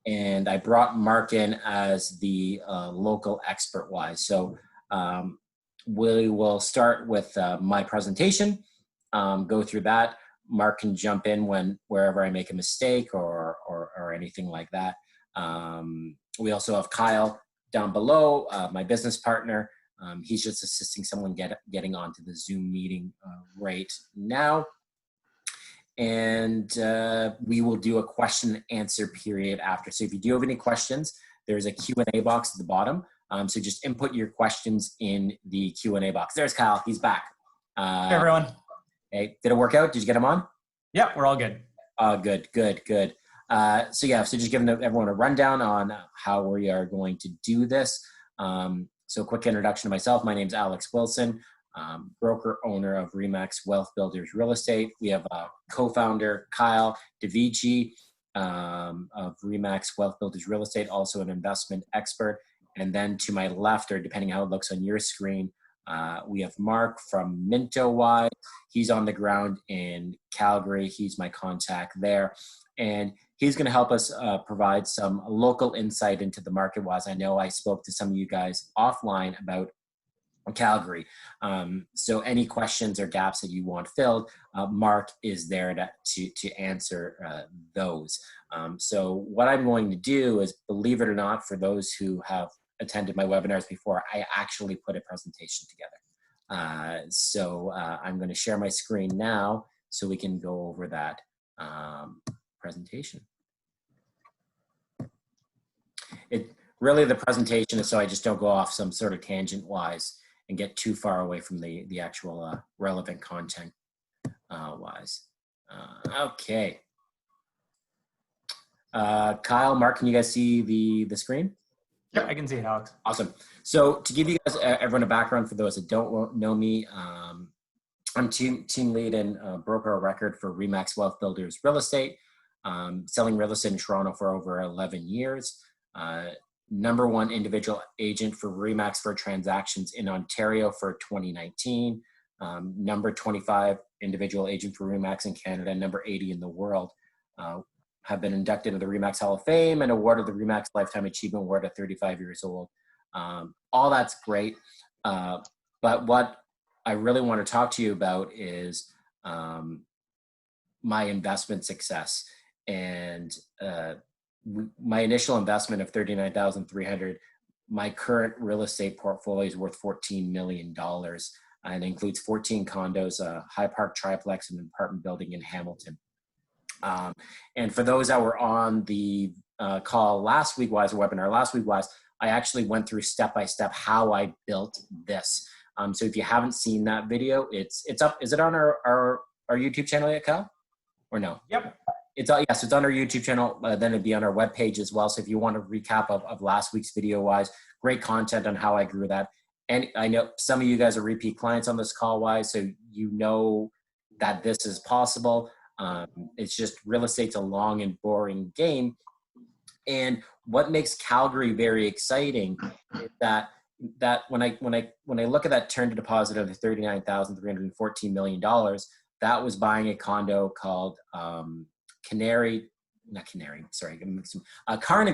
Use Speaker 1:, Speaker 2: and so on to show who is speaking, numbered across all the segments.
Speaker 1: And I brought Mark in as the local expert wise. So we will start with my presentation, go through that. Mark can jump in wherever I make a mistake or anything like that. We also have Kyle down below, my business partner. He's just assisting someone getting onto the Zoom meeting right now. And we will do a question and answer period after. So if you do have any questions, there's a Q&A box at the bottom. So just input your questions in the Q&A box. There's Kyle, he's back.
Speaker 2: Hey everyone.
Speaker 1: Hey, did it work out? Did you get him on?
Speaker 2: Yeah, we're all good.
Speaker 1: Good. So just giving everyone a rundown on how we are going to do this. So quick introduction to myself. My name's Alex Wilson, broker owner of Remax Wealth Builders Real Estate. We have a co-founder, Kyle DeVici, of Remax Wealth Builders Real Estate, also an investment expert. And then to my left, or depending how it looks on your screen, we have Mark from Minto. He's on the ground in Calgary. He's my contact there. And he's going to help us provide some local insight into the market. I know I spoke to some of you guys offline about Calgary. So any questions or gaps that you want filled, Mark is there to answer those. So what I'm going to do is, believe it or not, for those who have attended my webinars before, I actually put a presentation together. So I'm going to share my screen now so we can go over that presentation. Really the presentation is so I just don't go off some sort of tangent wise and get too far away from the actual relevant content wise. Okay. Kyle, Mark, can you guys see the screen?
Speaker 2: Yeah, I can see it, Alex.
Speaker 1: Awesome. So to give you guys everyone a background for those that don't know me, I'm team lead and broker of record for Remax Wealth Builders Real Estate, selling real estate in Toronto for over 11 years. Number one individual agent for Remax for transactions in Ontario for 2019. Number 25 individual agent for Remax in Canada, number 80 in the world. Have been inducted to the Remax Hall of Fame and awarded the Remax Lifetime Achievement Award at 35 years old. All that's great. But what I really want to talk to you about is my investment success. And my initial investment of $39,300, my current real estate portfolio is worth $14 million. And includes 14 condos, a High Park triplex, and an apartment building in Hamilton. And for those that were on the call last week, webinar last week, I actually went through step-by-step how I built this. So if you haven't seen that video, it's up. Is it on our YouTube channel yet, Kyle? Or no?
Speaker 2: Yep.
Speaker 1: Yes, it's on our YouTube channel. Then it'd be on our webpage as well. So if you want a recap of last week's video great content on how I grew that. And I know some of you guys are repeat clients on this call so you know that this is possible. It's just real estate's a long and boring game. And what makes Calgary very exciting is that when I look at that turn to deposit of $39,314 million, that was buying a condo called Carnaby,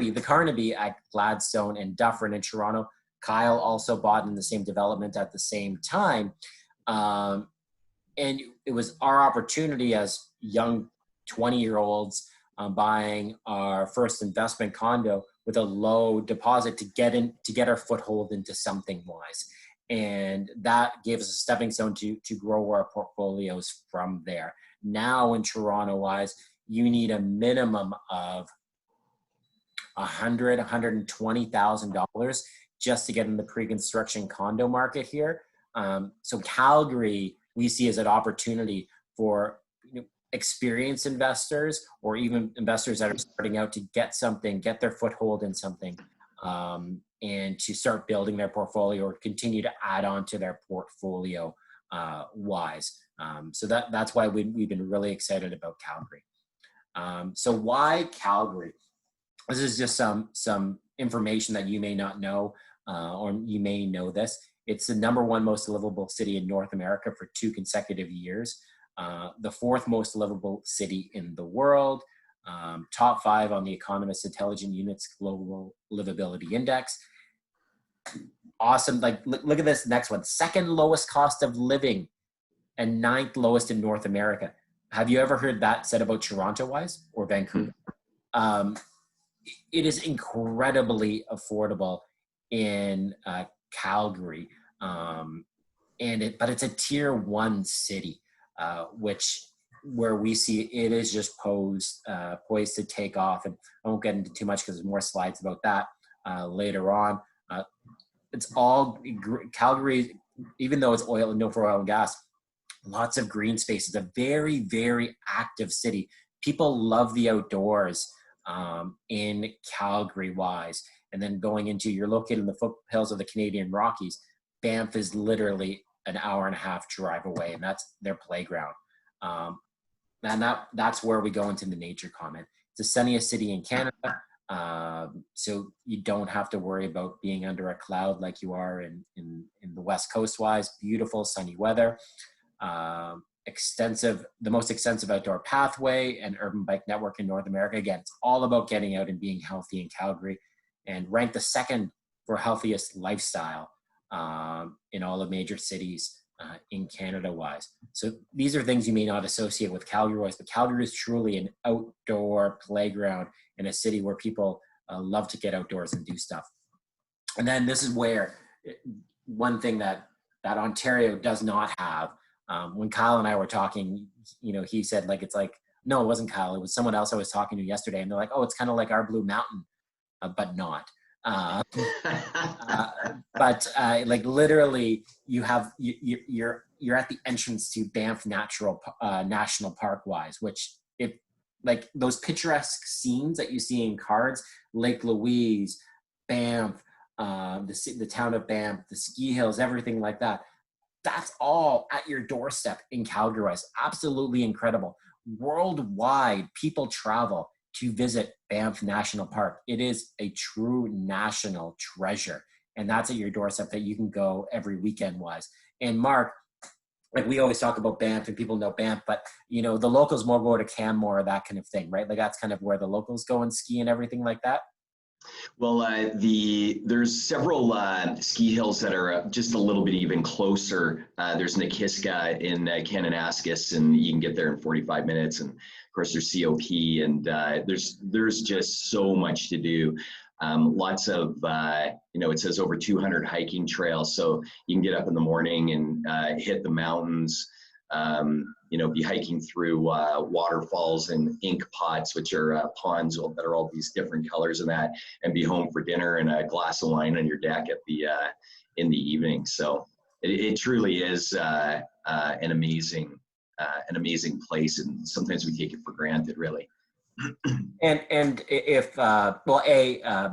Speaker 1: the Carnaby at Gladstone and Dufferin in Toronto. Kyle also bought in the same development at the same time. And it was our opportunity as young 20-year-olds buying our first investment condo with a low deposit to get our foothold into something wise. And that gave us a stepping stone to grow our portfolios from there. Now in Toronto wise, you need a minimum of $120,000 just to get in the pre-construction condo market here. So Calgary, we see as an opportunity for experienced investors or even investors that are starting out to get their foothold in something, and to start building their portfolio or continue to add on to their portfolio so that's why we've been really excited about Calgary. So why Calgary? This is just some information that you may not know, or you may know this. It's the #1 most livable city in North America for 2 consecutive years. The 4th most livable city in the world. top 5 on the Economist Intelligent Units Global Livability Index. Awesome. Like, look at this next one. Second lowest cost of living and 9th lowest in North America. Have you ever heard that said about Toronto-wise or Vancouver? It is incredibly affordable in Calgary, but it's a tier 1 city, where we see it is just poised to take off. And I won't get into too much because there's more slides about that later on. It's all Calgary, even though it's known for oil and gas, lots of green space. It's a very, very active city. People love the outdoors in Calgary-wise. And then you're located in the foothills of the Canadian Rockies. Banff is literally an hour and a half drive away, and that's their playground. And that's where we go into the nature comment. It's the sunniest city in Canada. So you don't have to worry about being under a cloud like you are in the West Coast wise. Beautiful sunny weather, the most extensive outdoor pathway and urban bike network in North America. Again, it's all about getting out and being healthy in Calgary, and ranked the 2nd for healthiest lifestyle in all the major cities in Canada wise. So these are things you may not associate with Calgary wise, but Calgary is truly an outdoor playground in a city where people love to get outdoors and do stuff. And then this is where one thing that Ontario does not have. When Kyle and I were talking, he said no, it wasn't Kyle. It was someone else I was talking to yesterday. And they're like, oh, it's kind of like our Blue Mountain, but not. Like literally you're at the entrance to Banff National Park wise, which like those picturesque scenes that you see in cards, Lake Louise, Banff, the town of Banff, the ski hills, everything like that. That's all at your doorstep in Calgary. Absolutely incredible. Worldwide, people travel to visit Banff National Park. It is a true national treasure. And that's at your doorstep that you can go every weekend wise. And Mark, like we always talk about Banff and people know Banff, but the locals more go to Canmore, that kind of thing, right? Like that's kind of where the locals go and ski and everything like that.
Speaker 3: Well, there's several ski hills that are just a little bit even closer. There's Nikiska in Kananaskis, and you can get there in 45 minutes. And of course, there's COP, and there's just so much to do. Lots of, it says over 200 hiking trails, so you can get up in the morning and hit the mountains. Be hiking through waterfalls and ink pots, which are ponds that are all these different colors and be home for dinner and a glass of wine on your deck in the evening. So it truly is an amazing place, and sometimes we take it for granted, really.
Speaker 1: And if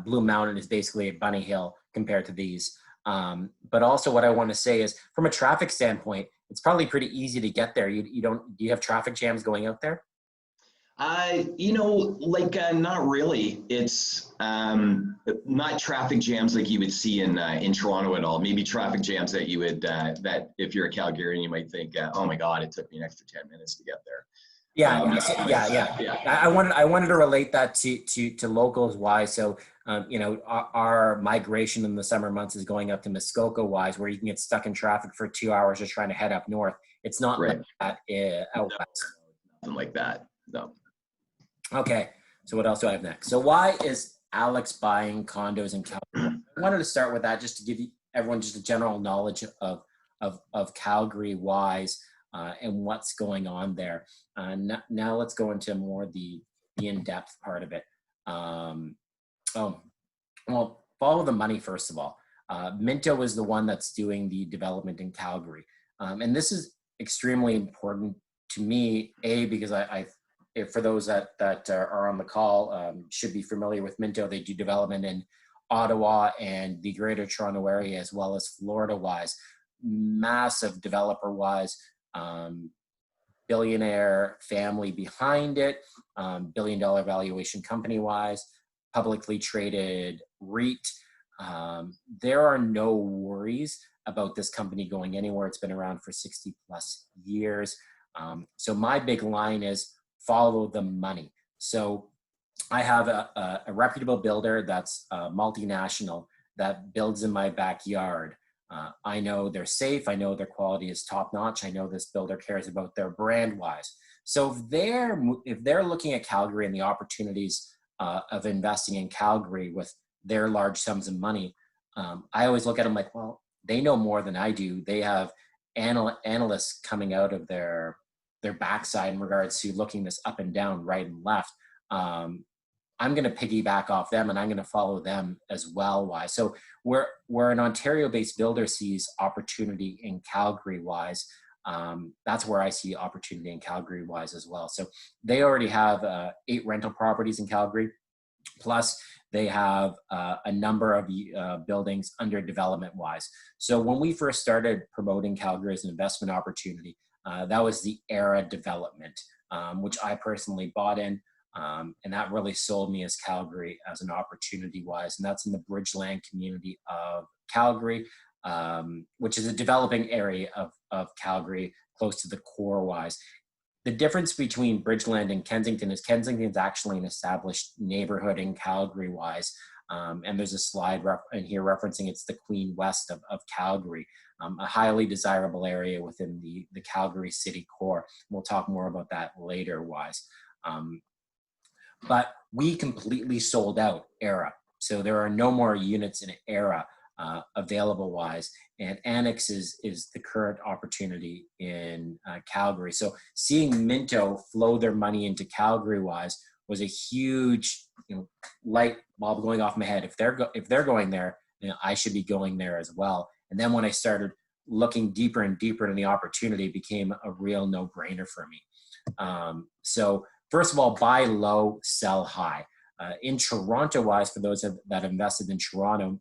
Speaker 1: Blue Mountain is basically a bunny hill compared to these, but also what I want to say is from a traffic standpoint, it's probably pretty easy to get there. Do you have traffic jams going out there?
Speaker 3: Not really. It's not traffic jams like you would see in Toronto at all. Maybe traffic jams that you would, that if you're a Calgarian, you might think, oh my God, it took me an extra 10 minutes to get there.
Speaker 1: Yeah. I wanted to relate that to locals wise. So, our migration in the summer months is going up to Muskoka wise, where you can get stuck in traffic for 2 hours just trying to head up north. It's not
Speaker 3: right.
Speaker 1: Like that out west.
Speaker 3: Nothing like that. No.
Speaker 1: Okay. So what else do I have next? So why is Alex buying condos in Calgary? I wanted to start with that just to give everyone just a general knowledge of Calgary wise. And what's going on there. Now let's go into more the in-depth part of it. Follow the money first of all. Minto is the one that's doing the development in Calgary. And this is extremely important to me, because for those that are on the call, should be familiar with Minto. They do development in Ottawa and the greater Toronto area, as well as Florida-wise. Massive developer-wise. Billionaire family behind it, billion-dollar valuation company-wise, publicly traded REIT. There are no worries about this company going anywhere. It's been around for 60 plus years. So my big line is follow the money. So I have a reputable builder that's multinational that builds in my backyard. I know they're safe. I know their quality is top notch. I know this builder cares about their brand wise. So if they're looking at Calgary and the opportunities of investing in Calgary with their large sums of money, I always look at them like, well, they know more than I do. They have analysts coming out of their backside in regards to looking this up and down, right and left. I'm going to piggyback off them and I'm going to follow them as well. Why? So where an Ontario-based builder sees opportunity in Calgary-wise, that's where I see opportunity in Calgary-wise as well. So they already have 8 rental properties in Calgary, plus they have a number of buildings under development-wise. So when we first started promoting Calgary as an investment opportunity, that was the Era development, which I personally bought in. And that really sold me as Calgary as an opportunity wise. And that's in the Bridgeland community of Calgary, which is a developing area of Calgary, close to the core wise. The difference between Bridgeland and Kensington is Kensington's actually an established neighborhood in Calgary wise. And there's a slide in here referencing it's the Queen West of Calgary, a highly desirable area within the Calgary city core. We'll talk more about that later wise. But we completely sold out Era. So there are no more units in Era available wise. And Annex is the current opportunity in Calgary. So seeing Minto flow their money into Calgary wise was a huge light bulb going off my head. If they're going there, I should be going there as well. And then when I started looking deeper and deeper into the opportunity, it became a real no-brainer for me. So first of all, buy low, sell high. In Toronto-wise, for those that invested in Toronto,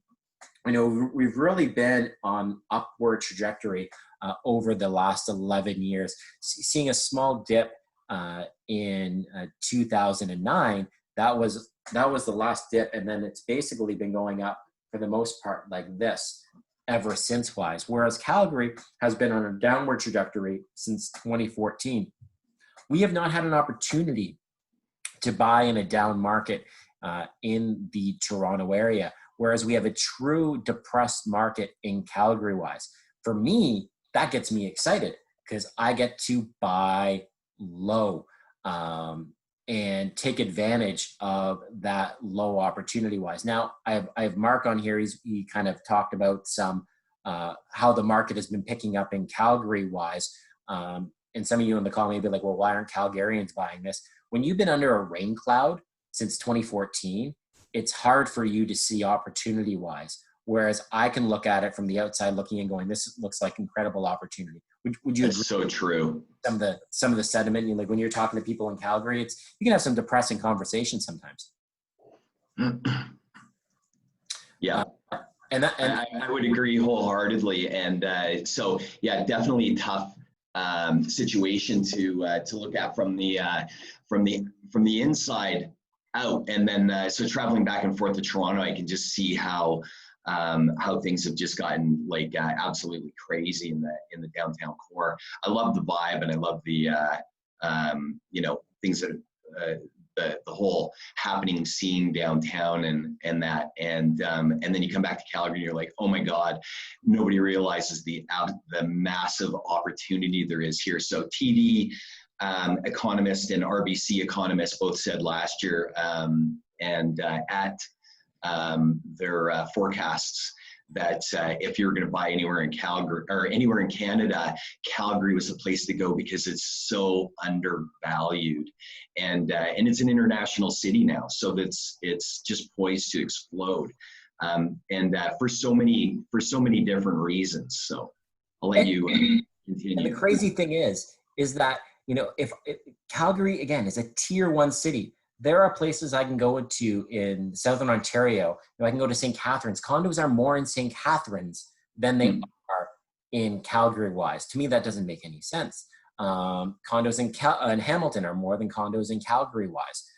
Speaker 1: we've really been on upward trajectory over the last 11 years. Seeing a small dip in 2009, that was the last dip, and then it's basically been going up for the most part like this ever since wise. Whereas Calgary has been on a downward trajectory since 2014. We have not had an opportunity to buy in a down market in the Toronto area, whereas we have a true depressed market in Calgary-wise. For me, that gets me excited because I get to buy low and take advantage of that low opportunity-wise. Now, I have Mark on here. He kind of talked about some how the market has been picking up in Calgary-wise. And some of you in the call may be like, well, why aren't Calgarians buying this? When you've been under a rain cloud since 2014, it's hard for you to see opportunity-wise. Whereas I can look at it from the outside looking and going, this looks like incredible opportunity. Would you agree? That's
Speaker 3: so true.
Speaker 1: Some of the sentiment, like when you're talking to people in Calgary, you can have some depressing conversations sometimes.
Speaker 3: Yeah. And I would agree wholeheartedly. And so, yeah, definitely tough situation to look at from the inside out. And then so traveling back and forth to Toronto, I can just see how things have just gotten like absolutely crazy in the downtown core. I love the vibe and I love the things that the whole happening scene downtown and then you come back to Calgary and you're like, oh my God, nobody realizes the massive opportunity there is here. So TD economist and RBC economist both said last year at their forecasts that if you're going to buy anywhere in Calgary or anywhere in Canada, Calgary was the place to go because it's so undervalued, and it's an international city now, so it's just poised to explode, and for so many different reasons. So I'll let you continue.
Speaker 1: And the crazy thing is that if Calgary again is a tier 1 city. There are places I can go to in Southern Ontario. I can go to St. Catharines. Condos are more in St. Catharines than they are in Calgary-wise. To me, that doesn't make any sense. Condos in Hamilton are more than condos in Calgary-wise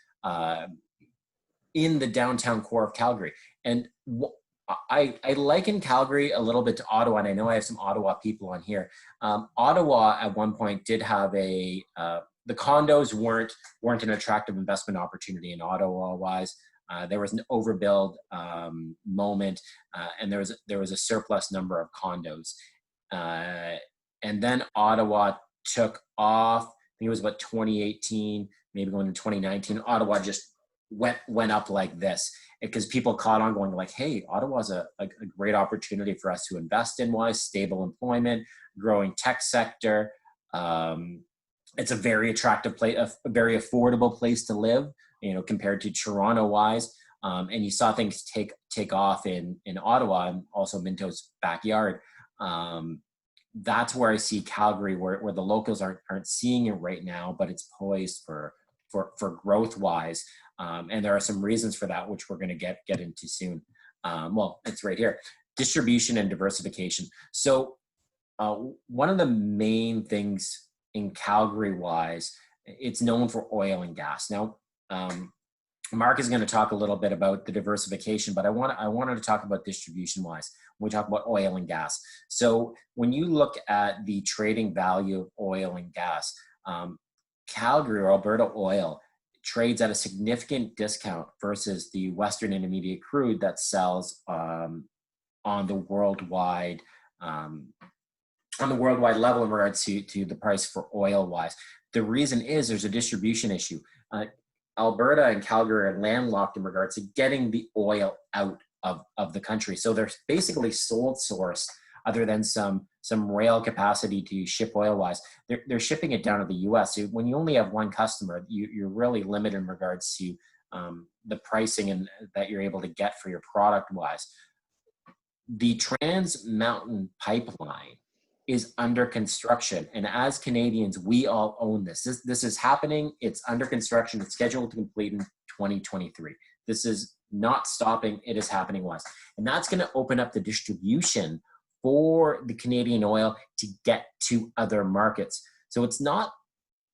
Speaker 1: in the downtown core of Calgary. And I liken Calgary a little bit to Ottawa, and I know I have some Ottawa people on here. Ottawa at one point did have the condos weren't an attractive investment opportunity in Ottawa wise. There was an overbuild moment, and there was a surplus number of condos, and then Ottawa took off. I think it was about 2018, maybe going to 2019. Ottawa just went up like this because people caught on going like, hey, Ottawa's a great opportunity for us to invest in, wise stable employment, growing tech sector. It's a very attractive place, a very affordable place to live, compared to Toronto wise. And you saw things take off in Ottawa and also Minto's backyard. That's where I see Calgary, where the locals aren't seeing it right now, but it's poised for growth wise. And there are some reasons for that, which we're going to get into soon. Well, it's right here. Distribution and diversification. So one of the main things in Calgary wise, it's known for oil and gas. Now, Mark is going to talk a little bit about the diversification, but I wanted to talk about distribution wise when we talk about oil and gas. So when you look at the trading value of oil and gas, Calgary or Alberta oil trades at a significant discount versus the Western Intermediate crude that sells on the worldwide level in regards to the price for oil wise. The reason is there's a distribution issue. Alberta and Calgary are landlocked in regards to getting the oil out of the country. So they're basically sole source, other than some rail capacity to ship oil wise. They're shipping it down to the US. So when you only have one customer, you're really limited in regards to the pricing and that you're able to get for your product wise. The Trans Mountain Pipeline is under construction. And as Canadians, we all own this. This is happening. It's under construction. It's scheduled to complete in 2023. This is not stopping. It is happening wise. And that's going to open up the distribution for the Canadian oil to get to other markets. So it's not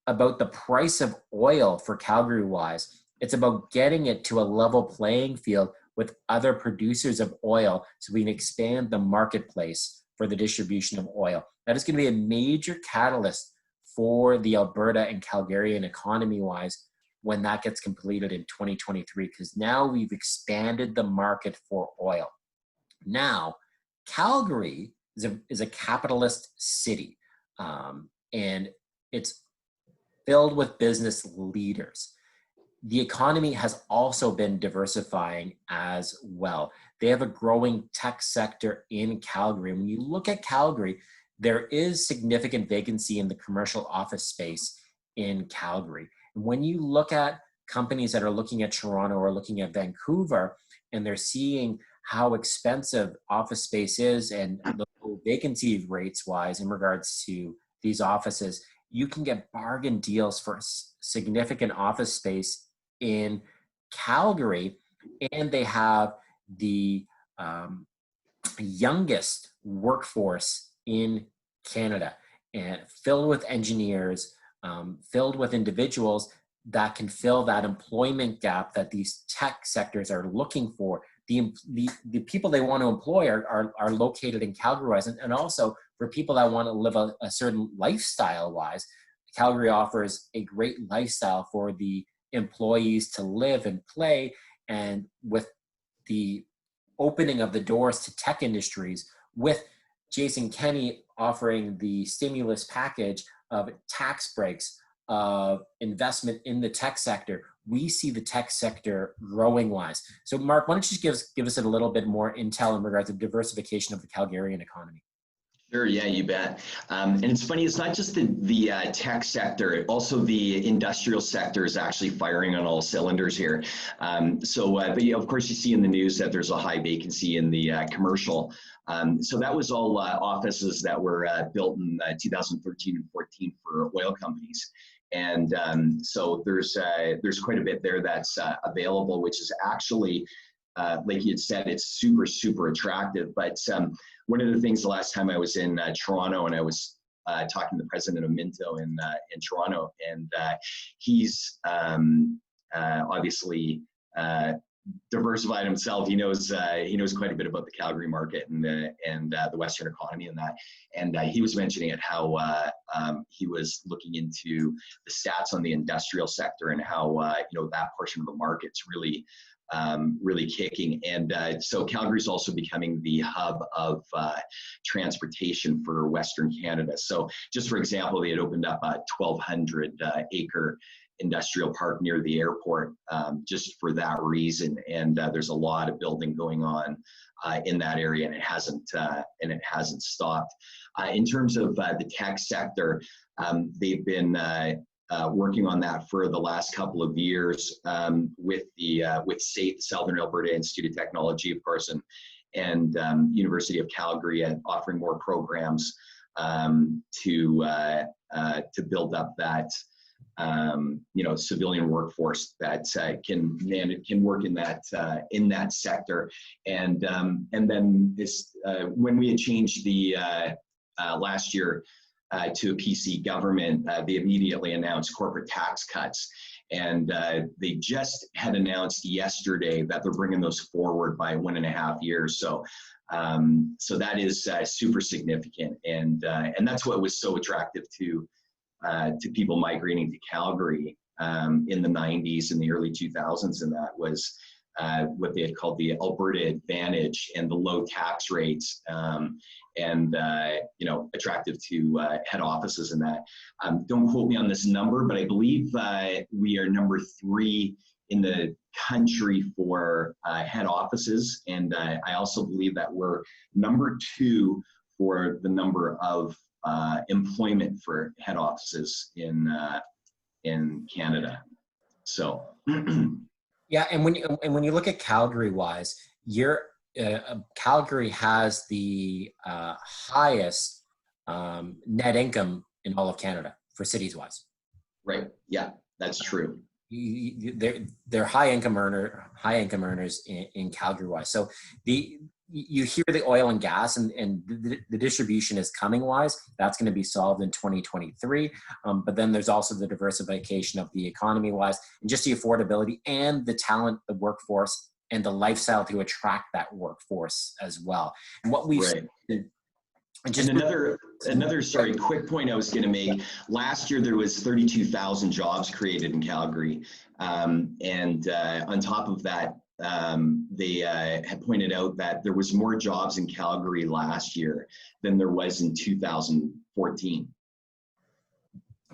Speaker 1: about the price of oil for Calgary wise. It's about getting it to a level playing field with other producers of oil so we can expand the marketplace for the distribution of oil. That is going to be a major catalyst for the Alberta and Calgarian economy wise when that gets completed in 2023, because now we've expanded the market for oil. Now, Calgary is a capitalist city, and it's filled with business leaders. The economy has also been diversifying as well. They have a growing tech sector in Calgary. When you look at Calgary, there is significant vacancy in the commercial office space in Calgary. And when you look at companies that are looking at Toronto or looking at Vancouver, and they're seeing how expensive office space is and the vacancy rates wise in regards to these offices, you can get bargain deals for significant office space in Calgary. And they have the youngest workforce in Canada, and filled with engineers, filled with individuals that can fill that employment gap that these tech sectors are looking for. The people they want to employ are located in Calgary wise, and also for people that want to live a certain lifestyle wise, Calgary offers a great lifestyle for the employees to live and play. And with the opening of the doors to tech industries, with Jason Kenney offering the stimulus package of tax breaks, of investment in the tech sector, we see the tech sector growing wise. So Mark, why don't you just give us a little bit more intel in regards to diversification of the Calgarian economy?
Speaker 3: Sure, yeah, you bet. And it's funny, it's not just the tech sector, also the industrial sector is actually firing on all cylinders here. But of course you see in the news that there's a high vacancy in the commercial. So that was all offices that were built in 2013 and 14 for oil companies. And so there's quite a bit there that's available, which is actually, like you had said, it's super, super attractive. But one of the things the last time I was in Toronto, and I was talking to the president of Minto in Toronto, and he's obviously diversified himself. He knows quite a bit about the Calgary market and the Western economy and that. And he was mentioning it how he was looking into the stats on the industrial sector and how that portion of the market's really kicking. And so Calgary's also becoming the hub of transportation for Western Canada. So just for example, they had opened up a 1,200 acre industrial park near the airport just for that reason. And there's a lot of building going on in that area, and it hasn't stopped. In terms of the tech sector, they've been working on that for the last couple of years with SAIT, Southern Alberta Institute of Technology, of course, and University of Calgary, offering more programs to build up that civilian workforce that can work in that sector. And then this when we had changed the last year to a PC government, they immediately announced corporate tax cuts. And they just had announced yesterday that they're bringing those forward by 1.5 years. So that is super significant. And that's what was so attractive to people migrating to Calgary in the 90s and the early 2000s. And that was what they had called the Alberta Advantage and the low tax rates, and attractive to head offices and that. Don't quote me on this number, but I believe we are number 3 in the country for head offices, and I also believe that we're number 2 for the number of employment for head offices in Canada. So.
Speaker 1: Yeah, and when you look at Calgary wise, Calgary has the highest net income in all of Canada for cities wise.
Speaker 3: Right. Yeah, that's true.
Speaker 1: They're high income earners in Calgary wise. So you hear the oil and gas and the distribution is coming wise. That's going to be solved in 2023. But then there's also the diversification of the economy wise, and just the affordability and the talent, the workforce, and the lifestyle to attract that workforce as well. And what we've seen,
Speaker 3: and another quick point I was going to make. Last year there was 32,000 jobs created in Calgary, and on top of that, they had pointed out that there was more jobs in Calgary last year than there was in 2014.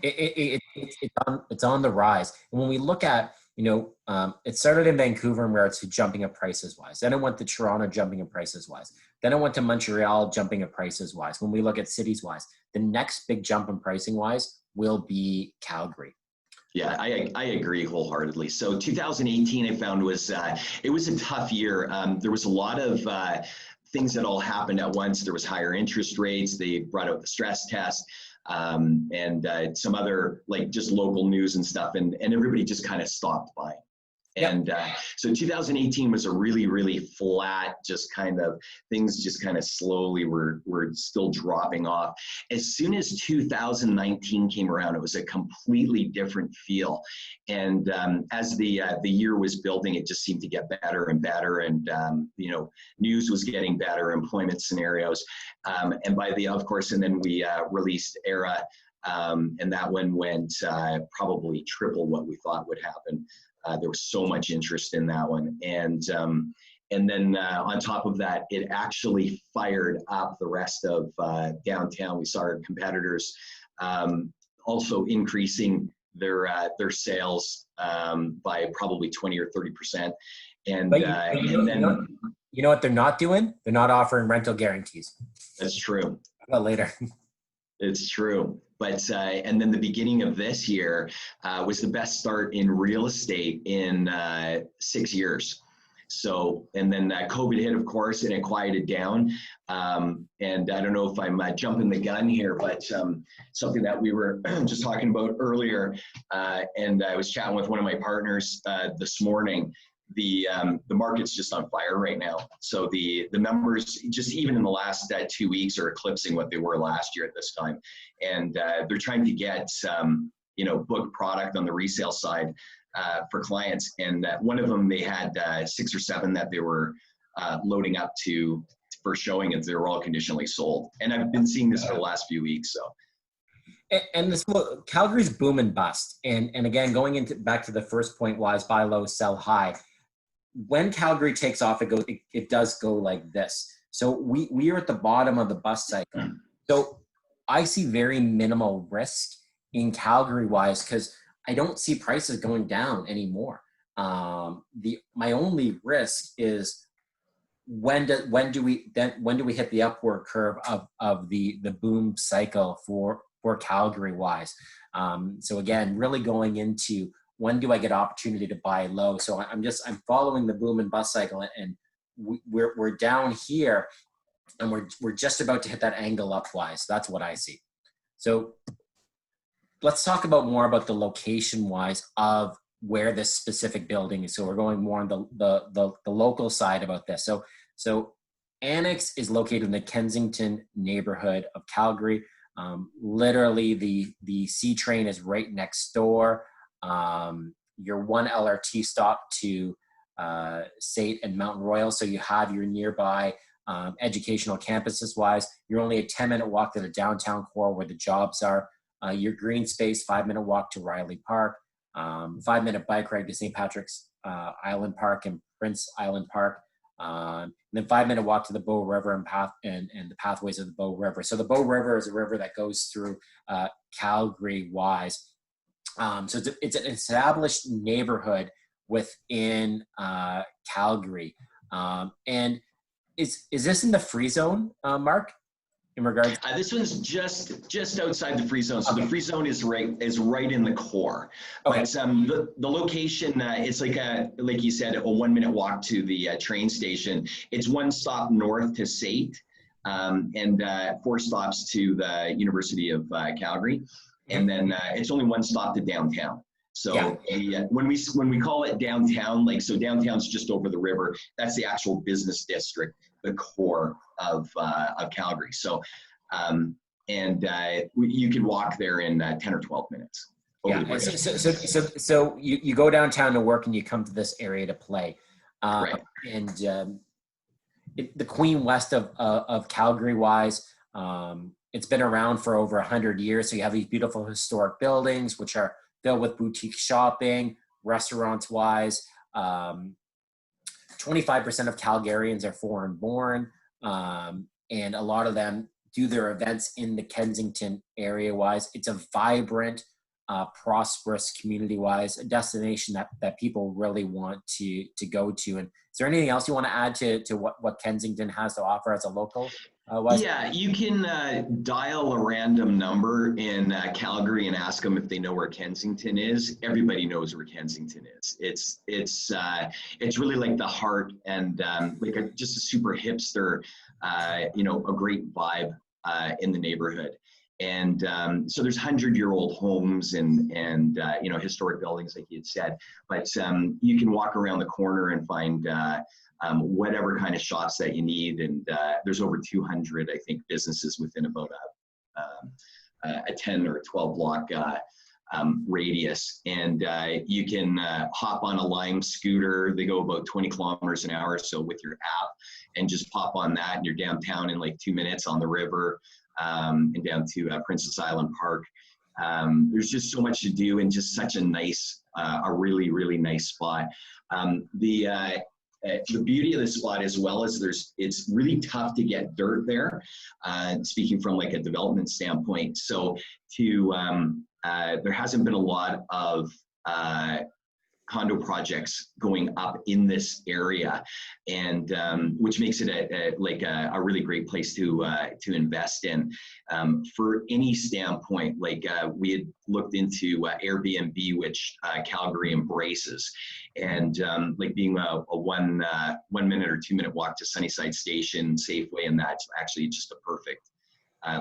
Speaker 1: It's on the rise. And when we look at, it started in Vancouver in regards to jumping up prices wise. Then it went to Toronto jumping up prices wise. Then it went to Montreal jumping up prices wise. When we look at cities wise, the next big jump in pricing wise will be Calgary.
Speaker 3: Yeah, I agree wholeheartedly. So 2018 I found was it was a tough year. There was a lot of things that all happened at once. There was higher interest rates. They brought out the stress test. And some other just local news and stuff, and everybody just kind of stopped buying. And so 2018 was a really, really flat, just kind of things just kind of slowly were still dropping off. As soon as 2019 came around, it was a completely different feel. And as the year was building, it just seemed to get better and better. And news was getting better, employment scenarios, and then we released ERA, and that one went probably triple what we thought would happen. There was so much interest in that one. And then on top of that, it actually fired up the rest of downtown. We saw our competitors also increasing their sales by probably 20 or 30%. And
Speaker 1: you know what they're not doing? They're not offering rental guarantees.
Speaker 3: That's true.
Speaker 1: Well, later.
Speaker 3: It's true. But and then the beginning of this year was the best start in real estate in 6 years. So, and then COVID hit, of course, and it quieted down. And I don't know if I'm jumping the gun here, but something that we were just talking about earlier, and I was chatting with one of my partners this morning. The market's just on fire right now. So the numbers, just even in the last 2 weeks, are eclipsing what they were last year at this time. And they're trying to get book product on the resale side for clients. And one of them, they had 6 or 7 that they were loading up to for showing, and they were all conditionally sold. And I've been seeing this for the last few weeks. So.
Speaker 1: And this Calgary's boom and bust. And again, going into back to the first point was buy low, sell high. When Calgary takes off, it does go like this. So we are at the bottom of the bust cycle. So I see very minimal risk in Calgary wise, because I don't see prices going down anymore. My only risk is when do we hit the upward curve of the boom cycle for Calgary wise. So again, really going into when do I get opportunity to buy low. So I'm following the boom and bust cycle, and we're down here, and we're just about to hit that angle upwise. That's what I see. So let's talk more about the location wise of where this specific building is. So we're going more on the local side about this. So Annex is located in the Kensington neighborhood of Calgary. Literally the C train is right next door. Your one LRT stop to State and Mountain Royal. So you have your nearby educational campuses wise. You're only a 10-minute walk to the downtown core where the jobs are. Your green space, 5-minute walk to Riley Park, 5-minute bike ride to St. Patrick's Island Park and Prince Island Park. And then 5-minute walk to the Bow River and the pathways of the Bow River. So the Bow River is a river that goes through Calgary wise. So it's an established neighborhood within Calgary. And is this in the free zone, Mark? In regards,
Speaker 3: this one's just outside the free zone. So
Speaker 1: okay.
Speaker 3: The free zone is right in the core.
Speaker 1: Okay.
Speaker 3: But the location, it's like you said, a 1-minute walk to the train station. It's 1 stop north to State, and 4 stops to the University of Calgary, and then it's only 1 stop to downtown. So when we call it downtown, so downtown's just over the river. That's the actual business district, the core of Calgary. So, you can walk there in 10 or 12 minutes.
Speaker 1: So you go downtown to work and you come to this area to play.
Speaker 3: Right.
Speaker 1: And the Queen West of Calgary wise, it's been around for over 100 years. So you have these beautiful historic buildings, which are filled with boutique shopping, restaurants wise. 25% of Calgarians are foreign born, and a lot of them do their events in the Kensington area wise. It's a vibrant, prosperous community wise, a destination that people really want to go to. And is there anything else you want to add to what Kensington has to offer as a local?
Speaker 3: Yeah, you can dial a random number in Calgary and ask them if they know where Kensington is. Everybody knows where Kensington is. It's really like the heart and just a super hipster, a great vibe in the neighborhood. And so there's 100-year-old homes and historic buildings, like you had said. But you can walk around the corner and find whatever kind of shops that you need. And there's over 200, I think, businesses within about a 10 or 12 block radius. And you can hop on a Lime scooter. They go about 20 kilometers an hour. So with your app, and just pop on that, and you're downtown in like 2 minutes on the river, and down to Princess Island Park. There's just so much to do, and just such a nice, a really, really nice spot. The beauty of the spot as well is it's really tough to get dirt there, speaking from like a development standpoint. So there hasn't been a lot of condo projects going up in this area, and which makes it a really great place to invest in. For any standpoint, we had looked into Airbnb, which Calgary embraces, and being a 1 minute or 2 minute walk to Sunnyside Station, Safeway, and that's actually just a perfect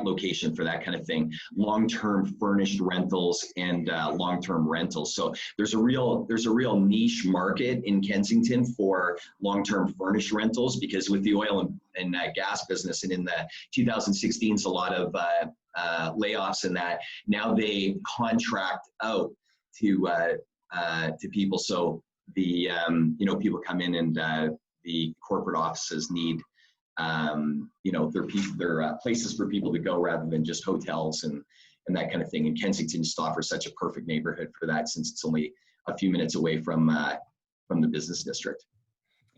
Speaker 3: location for that kind of thing. Long-term furnished rentals and long-term rentals. So there's a real niche market in Kensington for long-term furnished rentals, because with the oil and gas business, and in the 2016s, a lot of layoffs in that, now they contract out to to people. So the people come in and the corporate offices need they're places for people to go rather than just hotels and that kind of thing. And Kensington just offers such a perfect neighborhood for that, since it's only a few minutes away from the business district.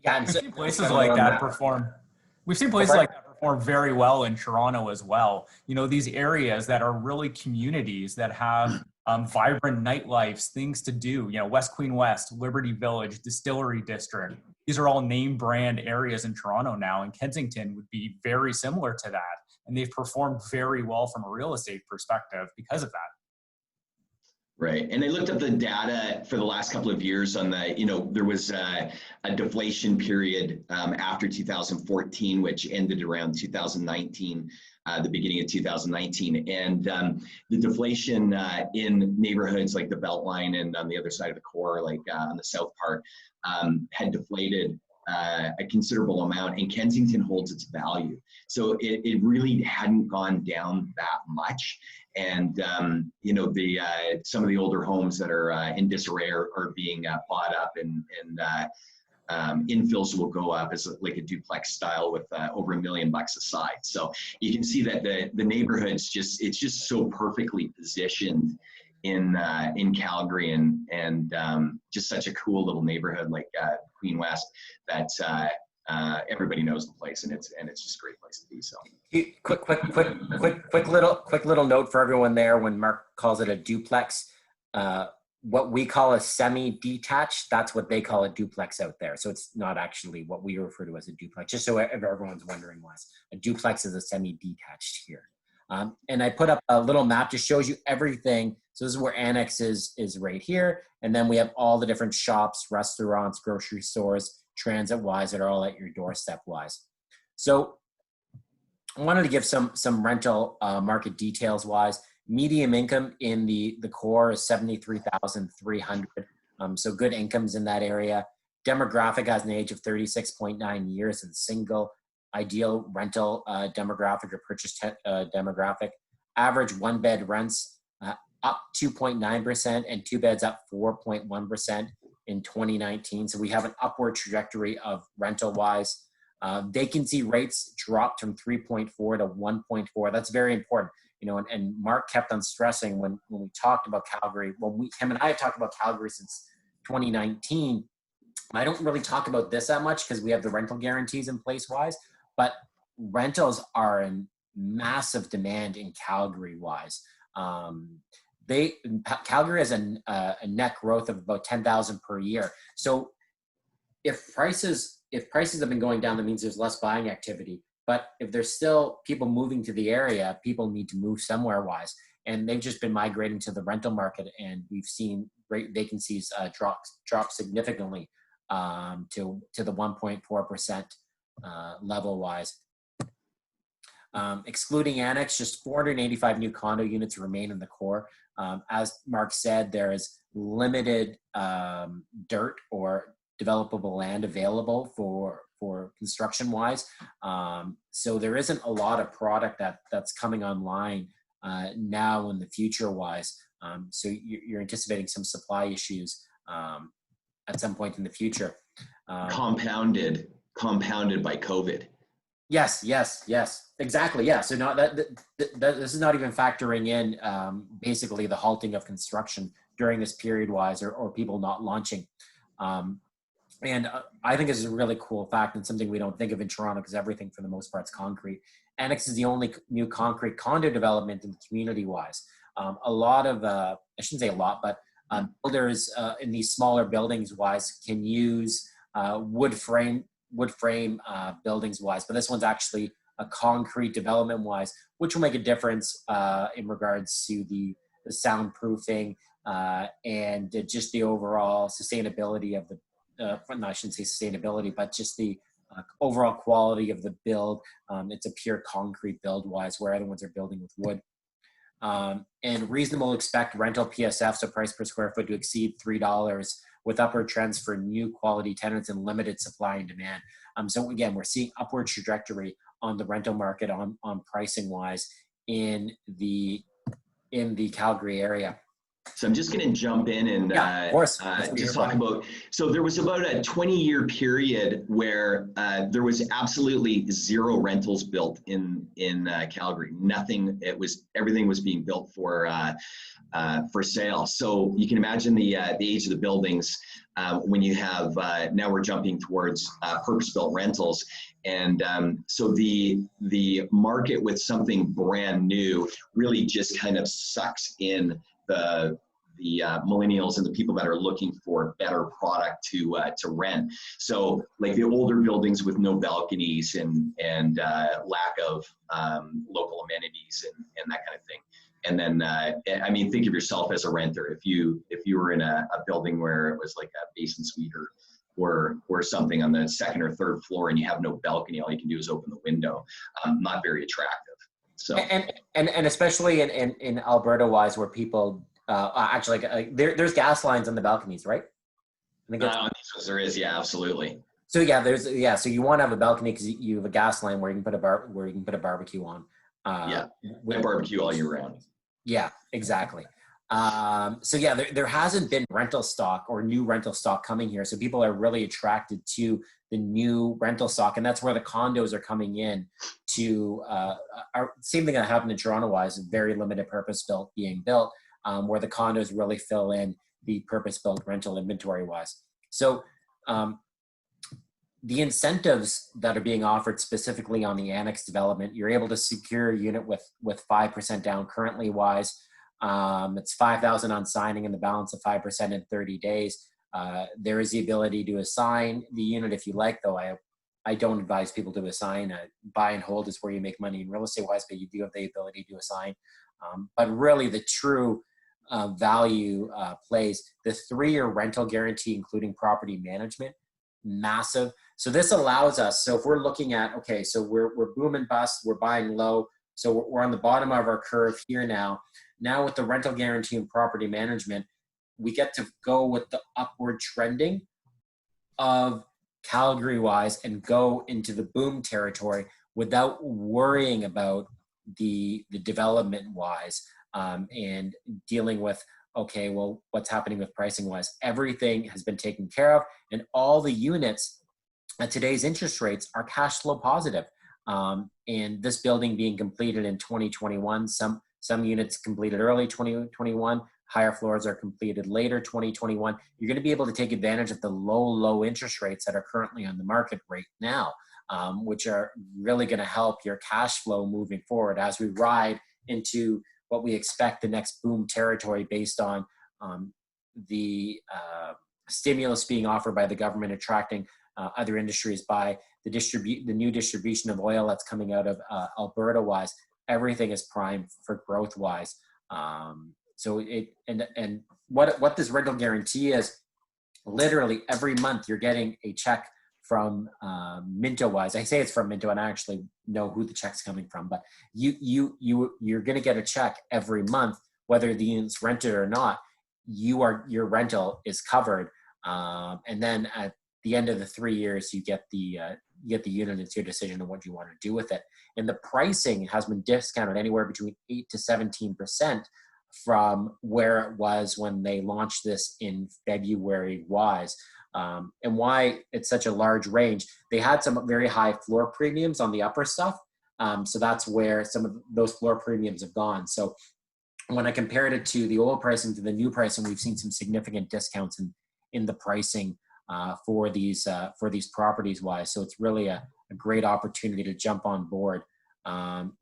Speaker 1: Yeah,
Speaker 2: We've seen places like that perform. We've seen places like that perform very well in Toronto as well. These areas that are really communities that have vibrant nightlifes, things to do. West Queen West, Liberty Village, Distillery District. These are all name brand areas in Toronto now, and Kensington would be very similar to that. And they've performed very well from a real estate perspective because of that.
Speaker 3: Right. And I looked up the data for the last couple of years on there was a deflation period after 2014, which ended around 2019, the beginning of 2019. And the deflation in neighborhoods like the Beltline and on the other side of the core, like on the south part, had deflated a considerable amount, and Kensington holds its value. So it really hadn't gone down that much. And some of the older homes that are in disarray are being bought up, and infills will go up as like a duplex style with over $1 million a side. So you can see that the neighborhood's it's just so perfectly positioned in Calgary, and just such a cool little neighborhood like Queen West that everybody knows the place, and it's just a great place to be. So
Speaker 1: quick little note for everyone there. When Mark calls it a duplex, what we call a semi-detached, that's what they call a duplex out there. So it's not actually what we refer to as a duplex, just so everyone's wondering. A duplex is a semi-detached here. And I put up a little map, just shows you everything. So this is where Annex is right here. And then we have all the different shops, restaurants, grocery stores, transit-wise, that are all at your doorstep-wise. So I wanted to give some rental market details-wise. Medium income in the core is $73,300. So good incomes in that area. Demographic has an age of 36.9 years and single. Ideal rental demographic or purchase demographic. Average one bed rents up 2.9% and two beds up 4.1% in 2019. So we have an upward trajectory of rental wise. Vacancy rates dropped from 3.4 to 1.4. That's very important. And Mark kept on stressing when we talked about Calgary, him and I have talked about Calgary since 2019. I don't really talk about this that much because we have the rental guarantees in place wise, but rentals are in massive demand in Calgary wise. Calgary has a net growth of about 10,000 per year. So if prices have been going down, that means there's less buying activity. But if there's still people moving to the area, people need to move somewhere wise. And they've just been migrating to the rental market, and we've seen rate vacancies drop significantly to the 1.4% level wise. Excluding Annex, just 485 new condo units remain in the core. As Mark said, there is limited dirt or developable land available for construction wise. So there isn't a lot of product that's coming online now in the future wise. So you're anticipating some supply issues at some point in the future.
Speaker 3: Compounded by COVID.
Speaker 1: Yes, exactly. Yeah. So now that this is not even factoring in basically the halting of construction during this period wise, or people not launching. And I think this is a really cool fact, and something we don't think of in Toronto because everything for the most part is concrete. Annex is the only new concrete condo development in the community wise. A lot of, I shouldn't say a lot, but builders in these smaller buildings wise can use wood frame buildings wise, but this one's actually a concrete development wise, which will make a difference in regards to the soundproofing and just the overall sustainability of the no, I shouldn't say sustainability, but just the overall quality of the build. It's a pure concrete build wise, where other ones are building with wood. And reasonable to expect rental PSF, so price per square foot, to exceed $3, with upward trends for new quality tenants and limited supply and demand. So again, we're seeing upward trajectory on the rental market on pricing wise in the Calgary area.
Speaker 3: So I'm just going to jump in and
Speaker 1: Yeah, of course.
Speaker 3: just talk about, so there was about a 20-year period where there was absolutely zero rentals built in Calgary. Nothing, everything was being built for sale. So you can imagine the age of the buildings when you have, now we're jumping towards purpose-built rentals. And so the market with something brand new really just kind of sucks in the millennials and the people that are looking for better product to rent. So like the older buildings with no balconies and lack of local amenities and that kind of thing. And then, I mean, think of yourself as a renter. If you were in a building where it was like a basement suite or something on the second or third floor and you have no balcony, all you can do is open the window. Not very attractive. So
Speaker 1: and especially in Alberta wise, where people actually there's gas lines on the balconies, right? I think
Speaker 3: on these ones there is, yeah, absolutely.
Speaker 1: So yeah, so you want to have a balcony because you have a gas line where you can put a barbecue on.
Speaker 3: Yeah, we barbecue all year round.
Speaker 1: Yeah, exactly. So yeah, there hasn't been rental stock or new rental stock coming here. So people are really attracted to the new rental stock. And that's where the condos are coming in to, same thing that happened in Toronto-wise, very limited purpose-built being built, where the condos really fill in the purpose-built rental inventory-wise. So the incentives that are being offered specifically on the annex development, you're able to secure a unit with 5% down currently wise. It's $5,000 on signing and the balance of 5% in 30 days. There is the ability to assign the unit if you like, though I don't advise people to assign. Buy and hold is where you make money in real estate wise, but you do have the ability to assign. But really the true value plays the 3-year rental guarantee, including property management, massive. So this allows us, so if we're looking at, okay, so we're boom and bust, we're buying low. So we're on the bottom of our curve here now. Now with the rental guarantee and property management, we get to go with the upward trending of Calgary wise and go into the boom territory without worrying about the development wise and dealing with, okay, well, what's happening with pricing wise? Everything has been taken care of, and all the units at today's interest rates are cash flow positive. And this building being completed in 2021, some units completed early 2021, higher floors are completed later 2021. You're going to be able to take advantage of the low interest rates that are currently on the market right now, which are really going to help your cash flow moving forward as we ride into what we expect the next boom territory based on the stimulus being offered by the government, attracting other industries by the new distribution of oil that's coming out of Alberta wise. Everything is primed for growth wise. So what this rental guarantee is, literally every month you're getting a check from Minto wise. I say it's from Minto and I actually know who the check's coming from, but you're going to get a check every month, whether the unit's rented or not. Your rental is covered. And then at the end of the 3 years, you get the unit. It's your decision on what you want to do with it. And the pricing has been discounted anywhere between 8 to 17% from where it was when they launched this in February wise. And why it's such a large range, they had some very high floor premiums on the upper stuff. So that's where some of those floor premiums have gone. So when I compared it to the old pricing to the new pricing, we've seen some significant discounts in the pricing for these properties wise. So it's really a great opportunity to jump on board.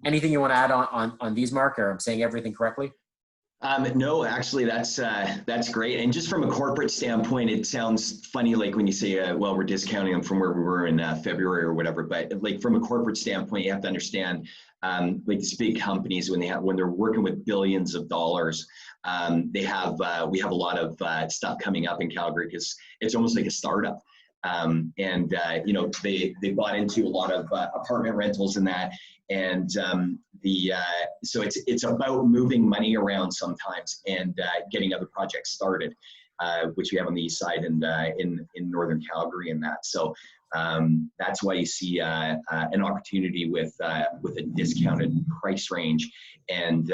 Speaker 1: Anything you want to add on these, Mark, or I'm saying everything correctly?
Speaker 3: No, actually, that's great. And just from a corporate standpoint, it sounds funny, like when you say, well, we're discounting them from where we were in February or whatever. But like from a corporate standpoint, you have to understand, like these big companies, when they're working with billions of dollars, we have a lot of stuff coming up in Calgary because it's almost like a startup. They bought into a lot of apartment rentals and that, and so it's about moving money around sometimes and getting other projects started, which we have on the east side and in northern Calgary and that. So that's why you see an opportunity with a discounted price range, and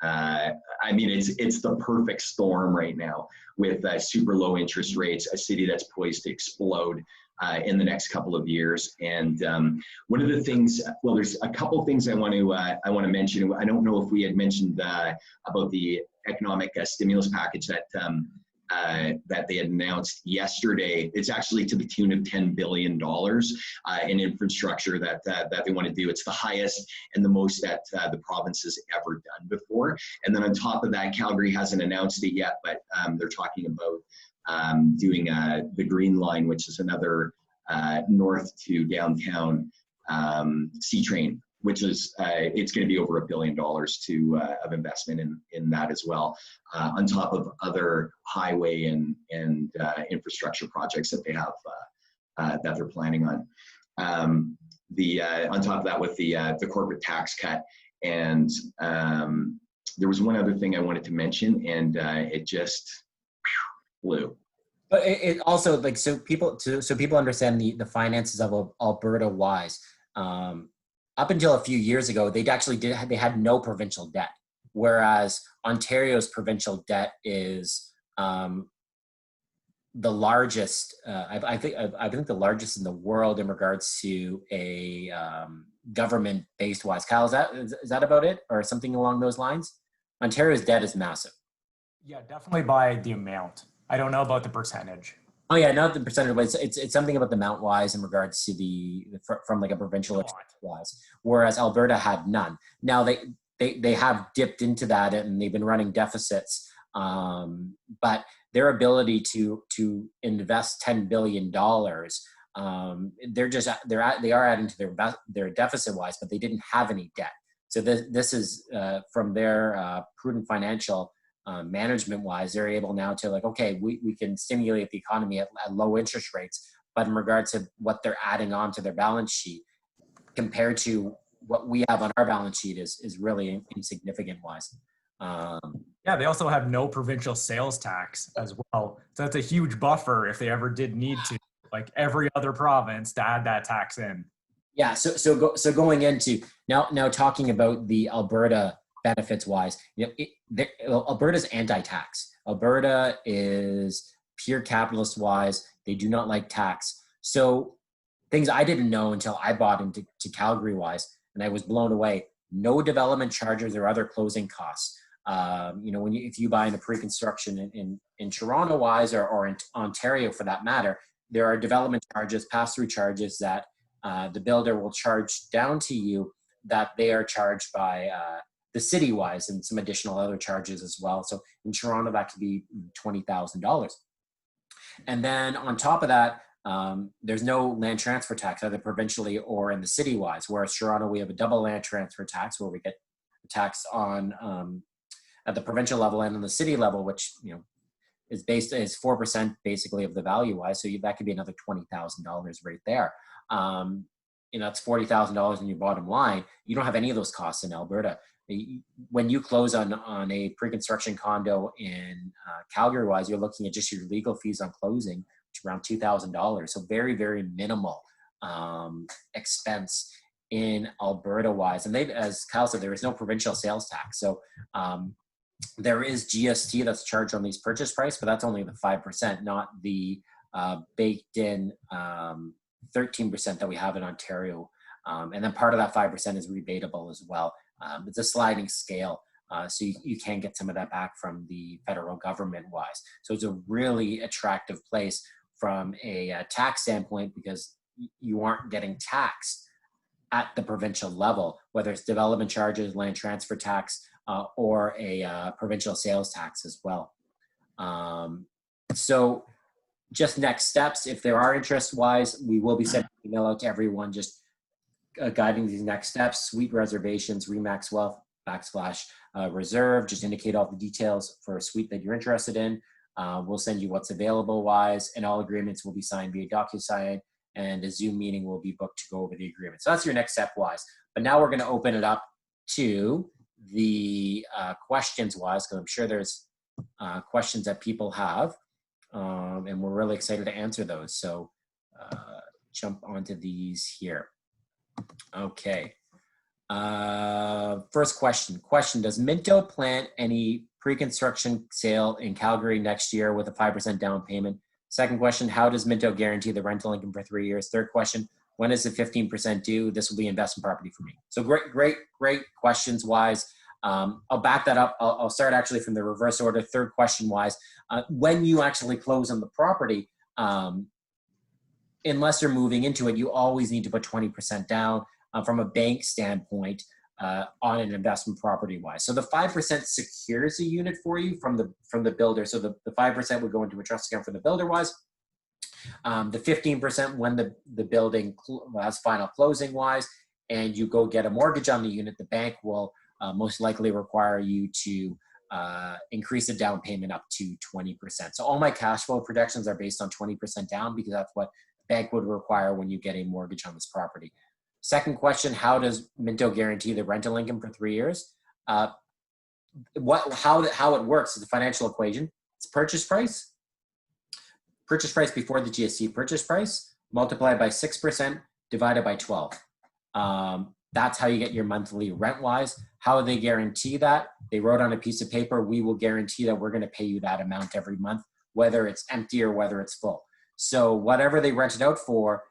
Speaker 3: I mean, it's the perfect storm right now with super low interest rates, a city that's poised to explode in the next couple of years. And one of the things, well, there's a couple things I want to mention. I don't know if we had mentioned about the economic stimulus package that they had announced yesterday. It's actually to the tune of $10 billion in infrastructure that they want to do. It's the highest and the most that the province has ever done before. And then on top of that, Calgary hasn't announced it yet, but they're talking about doing the Green Line, which is another north to downtown C train, which is it's going to be over $1 billion of investment in that as well, on top of other highway and infrastructure projects that they have that they're planning on. On top of that, with the corporate tax cut, and there was one other thing I wanted to mention, and it just flew.
Speaker 1: But it also, like, so people understand the finances of Alberta wise. Up until a few years ago, they had no provincial debt, whereas Ontario's provincial debt is the largest. I think the largest in the world in regards to a government based wise. Kyle, is that about it, or something along those lines? Ontario's debt is massive.
Speaker 2: Yeah, definitely by the amount. I don't know about the percentage.
Speaker 1: Oh yeah, not the percentage, but it's something about the amount wise in regards to from like a provincial wise. Whereas Alberta had none. Now they have dipped into that and they've been running deficits, but their ability to invest $10 billion, they are adding to their deficit wise, but they didn't have any debt. So this is from their prudent financial. Management wise, they're able now to, like, okay, we can stimulate the economy at low interest rates, but in regards to what they're adding on to their balance sheet compared to what we have on our balance sheet is really insignificant wise.
Speaker 2: Yeah, they also have no provincial sales tax as well. So that's a huge buffer if they ever did need to, like every other province, to add that tax in.
Speaker 1: Yeah, so going into now talking about the Alberta benefits wise, Alberta's anti-tax. Alberta is pure capitalist wise. They do not like tax. So things I didn't know until I bought into Calgary wise, and I was blown away. No development charges or other closing costs. If you buy in a pre-construction in Toronto wise or in Ontario for that matter, there are development charges, pass-through charges that the builder will charge down to you that they are charged by the city wise, and some additional other charges as well. So in Toronto, that could be $20,000. And then on top of that, there's no land transfer tax, either provincially or in the city wise. Whereas Toronto, we have a double land transfer tax where we get tax on at the provincial level and on the city level, which is 4% basically of the value wise. So that could be another $20,000 right there. That's $40,000 in your bottom line. You don't have any of those costs in Alberta. When you close on a pre-construction condo in Calgary wise, you're looking at just your legal fees on closing, which is around $2,000. So very, very minimal expense in Alberta wise. And as Kyle said, there is no provincial sales tax. So there is GST that's charged on these purchase price, but that's only the 5%, not the baked in 13% that we have in Ontario. And then part of that 5% is rebatable as well. It's a sliding scale, so you can get some of that back from the federal government wise. So it's a really attractive place from a tax standpoint because you aren't getting taxed at the provincial level, whether it's development charges, land transfer tax, or a provincial sales tax as well. So just next steps, if there are interest-wise, we will be sending an email out to everyone just guiding these next steps. Suite reservations, Remax Wealth / reserve. Just indicate all the details for a suite that you're interested in. We'll send you what's available wise, and all agreements will be signed via DocuSign, and a Zoom meeting will be booked to go over the agreement. So that's your next step wise. But now we're going to open it up to the questions wise, because I'm sure there's questions that people have, and we're really excited to answer those. So jump onto these here. Okay. First question, does Minto plan any pre-construction sale in Calgary next year with a 5% down payment? Second question, how does Minto guarantee the rental income for 3 years? Third question, when is the 15% due? This will be investment property for me. So great questions wise. I'll back that up. I'll start actually from the reverse order. Third question wise, when you actually close on the property, unless you're moving into it, you always need to put 20% down from a bank standpoint on an investment property wise. So the 5% secures a unit for you from the builder. So the 5% would go into a trust account for the builder wise. The 15% when the building has final closing wise, and you go get a mortgage on the unit, the bank will most likely require you to increase the down payment up to 20%. So all my cash flow projections are based on 20% down because that's what the bank would require when you get a mortgage on this property. Second question, how does Minto guarantee the rental income for 3 years? How it works is a financial equation. It's purchase price before the GST purchase price, multiplied by 6%, divided by 12. That's how you get your monthly rent-wise. How they guarantee that? They wrote on a piece of paper, we will guarantee that we're going to pay you that amount every month, whether it's empty or whether it's full. So whatever they rent it out for,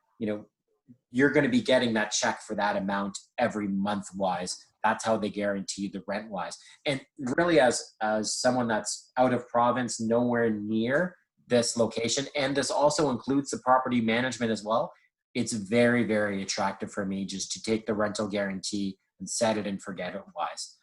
Speaker 1: you're going to be getting that check for that amount every month-wise. That's how they guarantee the rent-wise. And really, as someone that's out of province, nowhere near this location, and this also includes the property management as well, it's very, very attractive for me just to take the rental guarantee and set it and forget it wise.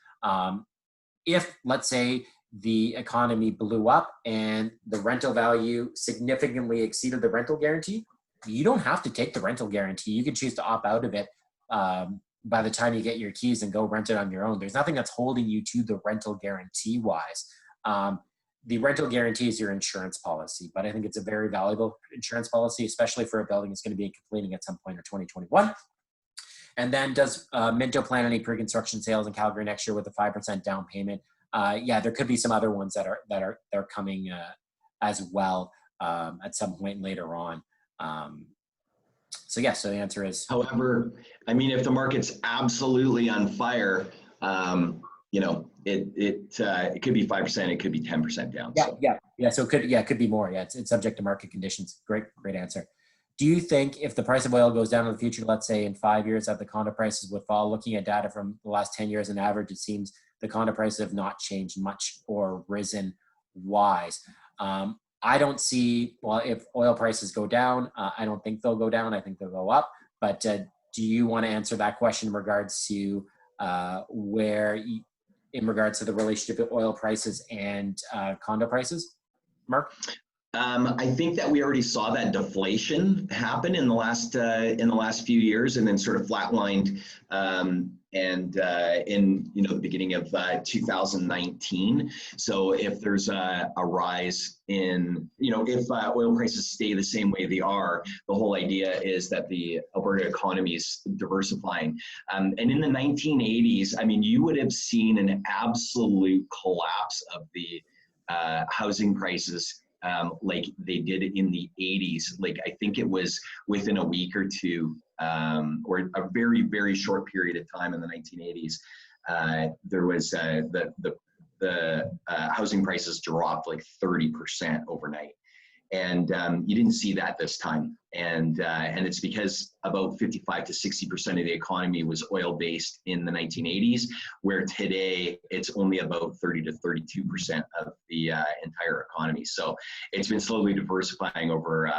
Speaker 1: If, let's say, the economy blew up and the rental value significantly exceeded the rental guarantee, you don't have to take the rental guarantee. You can choose to opt out of it by the time you get your keys and go rent it on your own. There's nothing that's holding you to the rental guarantee wise. The rental guarantee is your insurance policy, but I think it's a very valuable insurance policy, especially for a building that's going to be completing at some point in 2021. And then does Minto plan any pre-construction sales in Calgary next year with a 5% down payment? Yeah, there could be some other ones that are coming as well at some point later on. So the answer is.
Speaker 3: However, I mean, if the market's absolutely on fire, it could be 5%, it could be 10% down.
Speaker 1: Yeah. So it could be more. Yeah, it's subject to market conditions. Great answer. Do you think if the price of oil goes down in the future, let's say in 5 years, that the condo prices would fall? Looking at data from the last 10 years on average, it seems the condo prices have not changed much or risen wise. I don't see, well, if oil prices go down, I don't think they'll go down. I think they'll go up. But do you want to answer that question in regards to in regards to the relationship of oil prices and condo prices, Mark?
Speaker 3: I think that we already saw that deflation happen in the last few years, and then sort of flatlined in the beginning of 2019. So if there's a rise in, if oil prices stay the same way they are, the whole idea is that the Alberta economy is diversifying. And in the 1980s, I mean, you would have seen an absolute collapse of the housing prices like they did in the 80s. Like, I think it was within a week or two, or a very, very short period of time in the 1980s, there was the housing prices dropped like 30% overnight. And you didn't see that this time. And it's because about 55 to 60% of the economy was oil-based in the 1980s, where today it's only about 30 to 32% of the entire economy. So it's been slowly diversifying over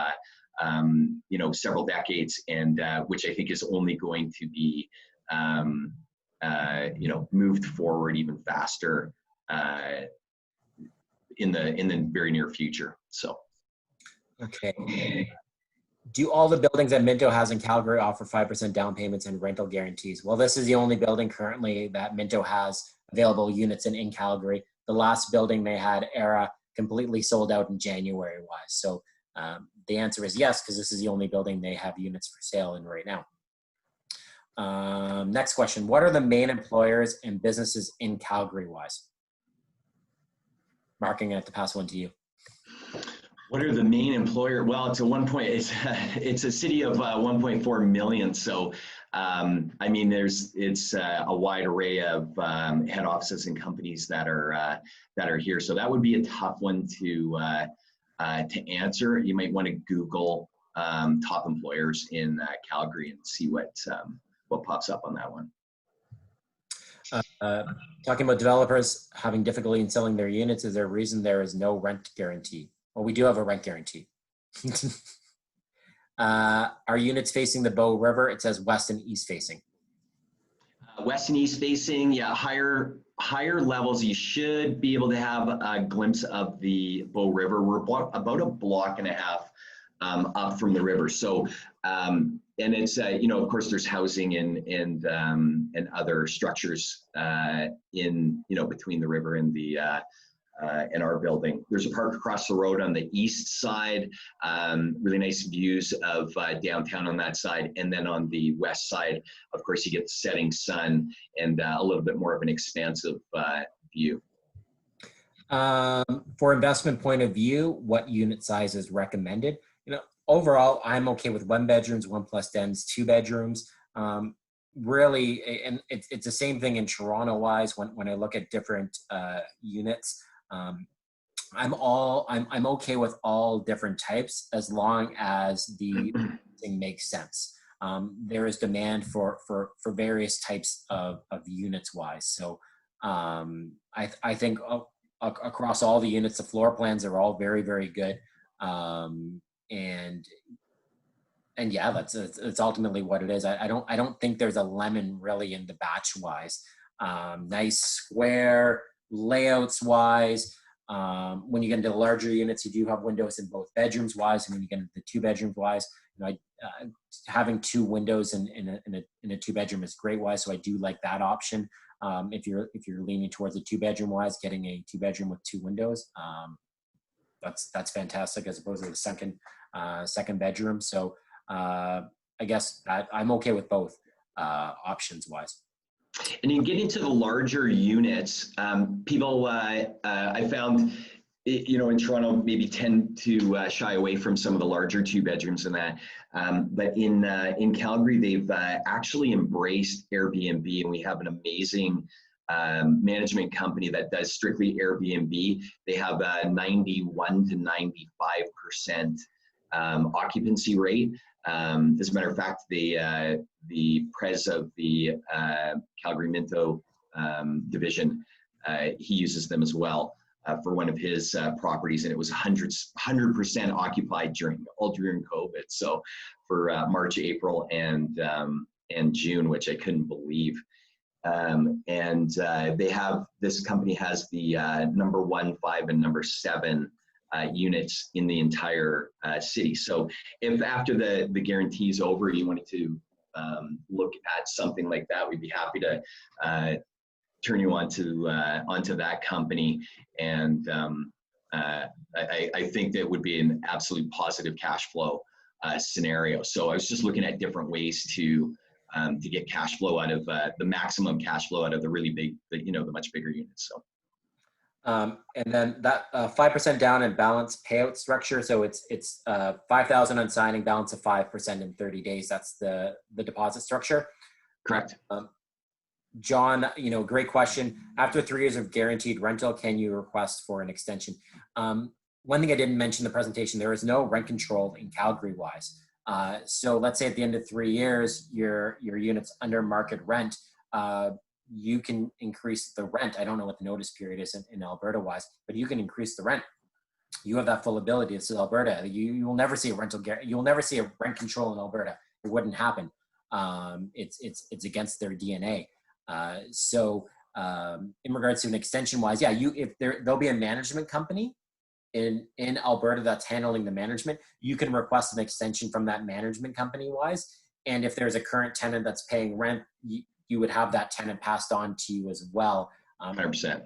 Speaker 3: several decades, and which I think is only going to be moved forward even faster in the very near future. So.
Speaker 1: Okay. Do all the buildings that Minto has in Calgary offer 5% down payments and rental guarantees? Well, this is the only building currently that Minto has available units in Calgary. The last building they had, Era, completely sold out in January wise. So the answer is yes, because this is the only building they have units for sale in right now. Next question. What are the main employers and businesses in Calgary wise? Mark, I'm going to have to pass one to you.
Speaker 3: What are the main employer? Well, it's a city of 1.4 million. So, I mean, it's a wide array of head offices and companies that are here. So that would be a tough one to answer. You might want to Google top employers in Calgary and see what pops up on that one.
Speaker 1: Talking about developers having difficulty in selling their units, is there a reason there is no rent guarantee? Well, we do have a rent guarantee. Are units facing the Bow River? It says west and east facing.
Speaker 3: West and east facing, yeah, higher levels. You should be able to have a glimpse of the Bow River. We're about a block and a half up from the river. So, and it's of course there's housing and other structures in between the river and the in our building. There's a park across the road on the east side, really nice views of downtown on that side. And then on the west side, of course, you get the setting sun and a little bit more of an expansive view.
Speaker 1: For investment point of view, what unit size is recommended? Overall, I'm okay with 1 bedrooms, 1+ dens, 2 bedrooms. Really, and it's the same thing in Toronto wise. When I look at different units, I'm okay with all different types as long as the thing makes sense. There is demand for various types of units wise. So I think across all the units, the floor plans are all very, very good. And yeah, that's ultimately what it is. I don't think there's a lemon really in the batch wise. Nice square layouts wise. When you get into larger units, you do have windows in both bedrooms wise, and when you get into the 2 bedrooms wise, having 2 windows in a 2 bedroom is great wise. So I do like that option. If you're leaning towards a 2 bedroom wise, getting a 2 bedroom with 2 windows, that's fantastic as opposed to the second bedroom. So I guess I'm okay with both options wise.
Speaker 3: And you get into the larger units, people I found, in Toronto maybe tend to shy away from some of the larger 2 bedrooms and that. But in Calgary, they've actually embraced Airbnb, and we have an amazing management company that does strictly Airbnb. They have a 91 to 95% occupancy rate. As a matter of fact, the pres of the Calgary Minto division, he uses them as well for one of his properties, and it was 100% occupied during COVID. So for March, April, and June, which I couldn't believe. This company has the number 1, 5, and number 7 units in the entire city. So if after the guarantee is over, you wanted to look at something like that, we'd be happy to turn you onto that company. And I think that would be an absolute positive cash flow scenario. So I was just looking at different ways to get cash flow out of the maximum cash flow out of the really big, the much bigger units. So.
Speaker 1: And then that 5% down and balance payout structure. So it's 5,000 on signing, balance of 5% in 30 days. That's the deposit structure.
Speaker 3: Correct.
Speaker 1: John, great question. After 3 years of guaranteed rental, can you request for an extension? One thing I didn't mention in the presentation, there is no rent control in Calgary wise. So let's say at the end of 3 years, your unit's under market rent. You can increase the rent. I don't know what the notice period is in Alberta wise, but you can increase the rent. You have that full ability. This is Alberta. You will never see a you'll never see a rent control in Alberta. It wouldn't happen. It's against their DNA. So in regards to an extension wise, yeah, there'll be a management company in Alberta that's handling the management. You can request an extension from that management company wise. And if there's a current tenant that's paying rent, you would have that tenant passed on to you as well.
Speaker 3: 100%.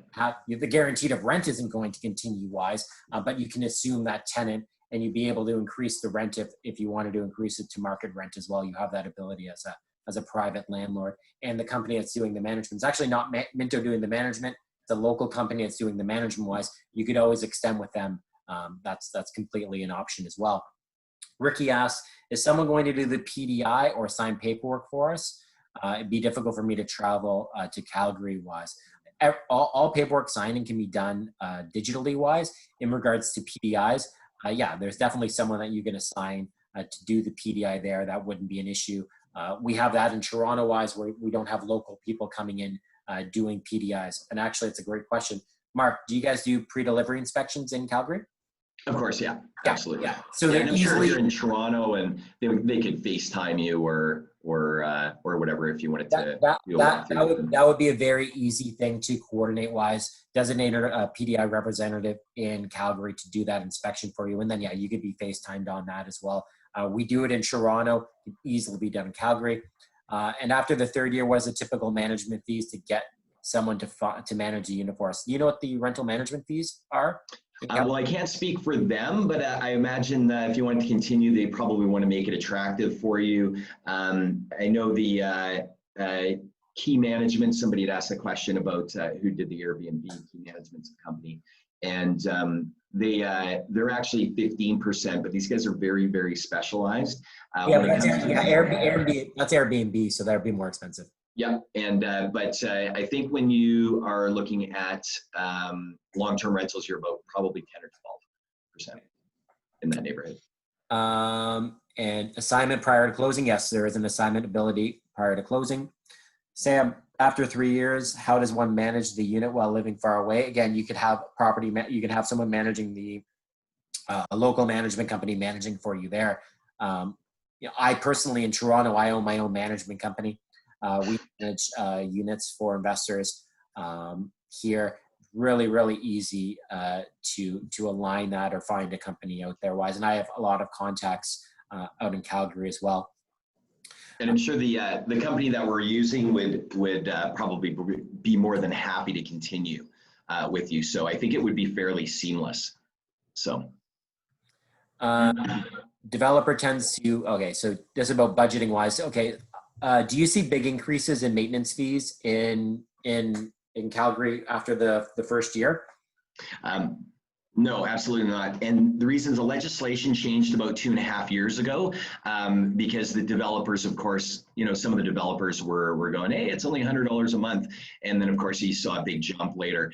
Speaker 1: The guaranteed of rent isn't going to continue wise, but you can assume that tenant and you'd be able to increase the rent if you wanted to increase it to market rent as well. You have that ability as a private landlord. And the company that's doing the management is actually not Minto doing the management. It's a local company that's doing the management wise. You could always extend with them that's completely an option as well. Ricky asks, is someone going to do the PDI or sign paperwork for us? It'd be difficult for me to travel to Calgary wise. All paperwork signing can be done digitally wise. In regards to PDIs, yeah, there's definitely someone that you're going to assign to do the PDI there. That wouldn't be an issue. We have that in Toronto wise where we don't have local people coming in doing PDIs. And actually, it's a great question. Mark, do you guys do pre-delivery inspections in Calgary?
Speaker 3: Of course, yeah, absolutely.
Speaker 1: Yeah. So
Speaker 3: yeah,
Speaker 1: they're
Speaker 3: I'm
Speaker 1: easily
Speaker 3: sure you're in Toronto, and they could FaceTime you or whatever if you wanted to.
Speaker 1: That would be a very easy thing to coordinate wise. Designate a PDI representative in Calgary to do that inspection for you, and then yeah, you could be FaceTimed on that as well. We do it in Toronto. It can easily be done in Calgary. And after the third year, what is the typical management fees to get someone to manage the unit for us? Do you know what the rental management fees are?
Speaker 3: Well, I can't speak for them, but I imagine that if you want to continue, they probably want to make it attractive for you. I know the key management, somebody had asked a question about who did the Airbnb key management company, and they're actually 15%, but these guys are very, very specialized.
Speaker 1: Airbnb, that's Airbnb, so that would be more expensive.
Speaker 3: Yeah, and but I think when you are looking at long-term rentals, you're about probably 10 or 12% in that neighborhood.
Speaker 1: And assignment prior to closing, yes, there is an assignment ability prior to closing. Sam, after 3 years, how does one manage the unit while living far away? Again, you could have you can have someone managing a local management company managing for you there. I personally in Toronto, I own my own management company. We manage units for investors here. Really, really easy to align that or find a company out there wise. And I have a lot of contacts out in Calgary as well.
Speaker 3: And I'm sure the company that we're using would probably be more than happy to continue with you. So I think it would be fairly seamless. So.
Speaker 1: Developer tends to, okay, so this is about budgeting wise. Okay. Do you see big increases in maintenance fees in Calgary after the first year?
Speaker 3: No, absolutely not. And the reason is the legislation changed about 2.5 years ago because the developers, of course, some of the developers were going, hey, it's only $100 a month. And then, of course, you saw a big jump later.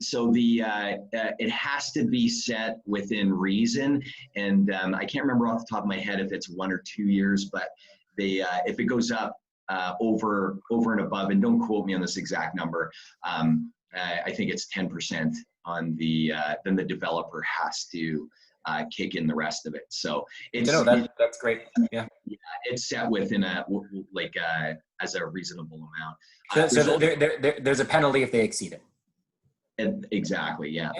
Speaker 3: So it has to be set within reason. And I can't remember off the top of my head if it's 1 or 2 years, but if it goes up over and above, and don't quote me on this exact number, I think it's 10% on then the developer has to kick in the rest of it. So
Speaker 1: that's great. Yeah,
Speaker 3: it's set within as a reasonable amount.
Speaker 1: So there's a penalty if they exceed it.
Speaker 3: Exactly. Yeah.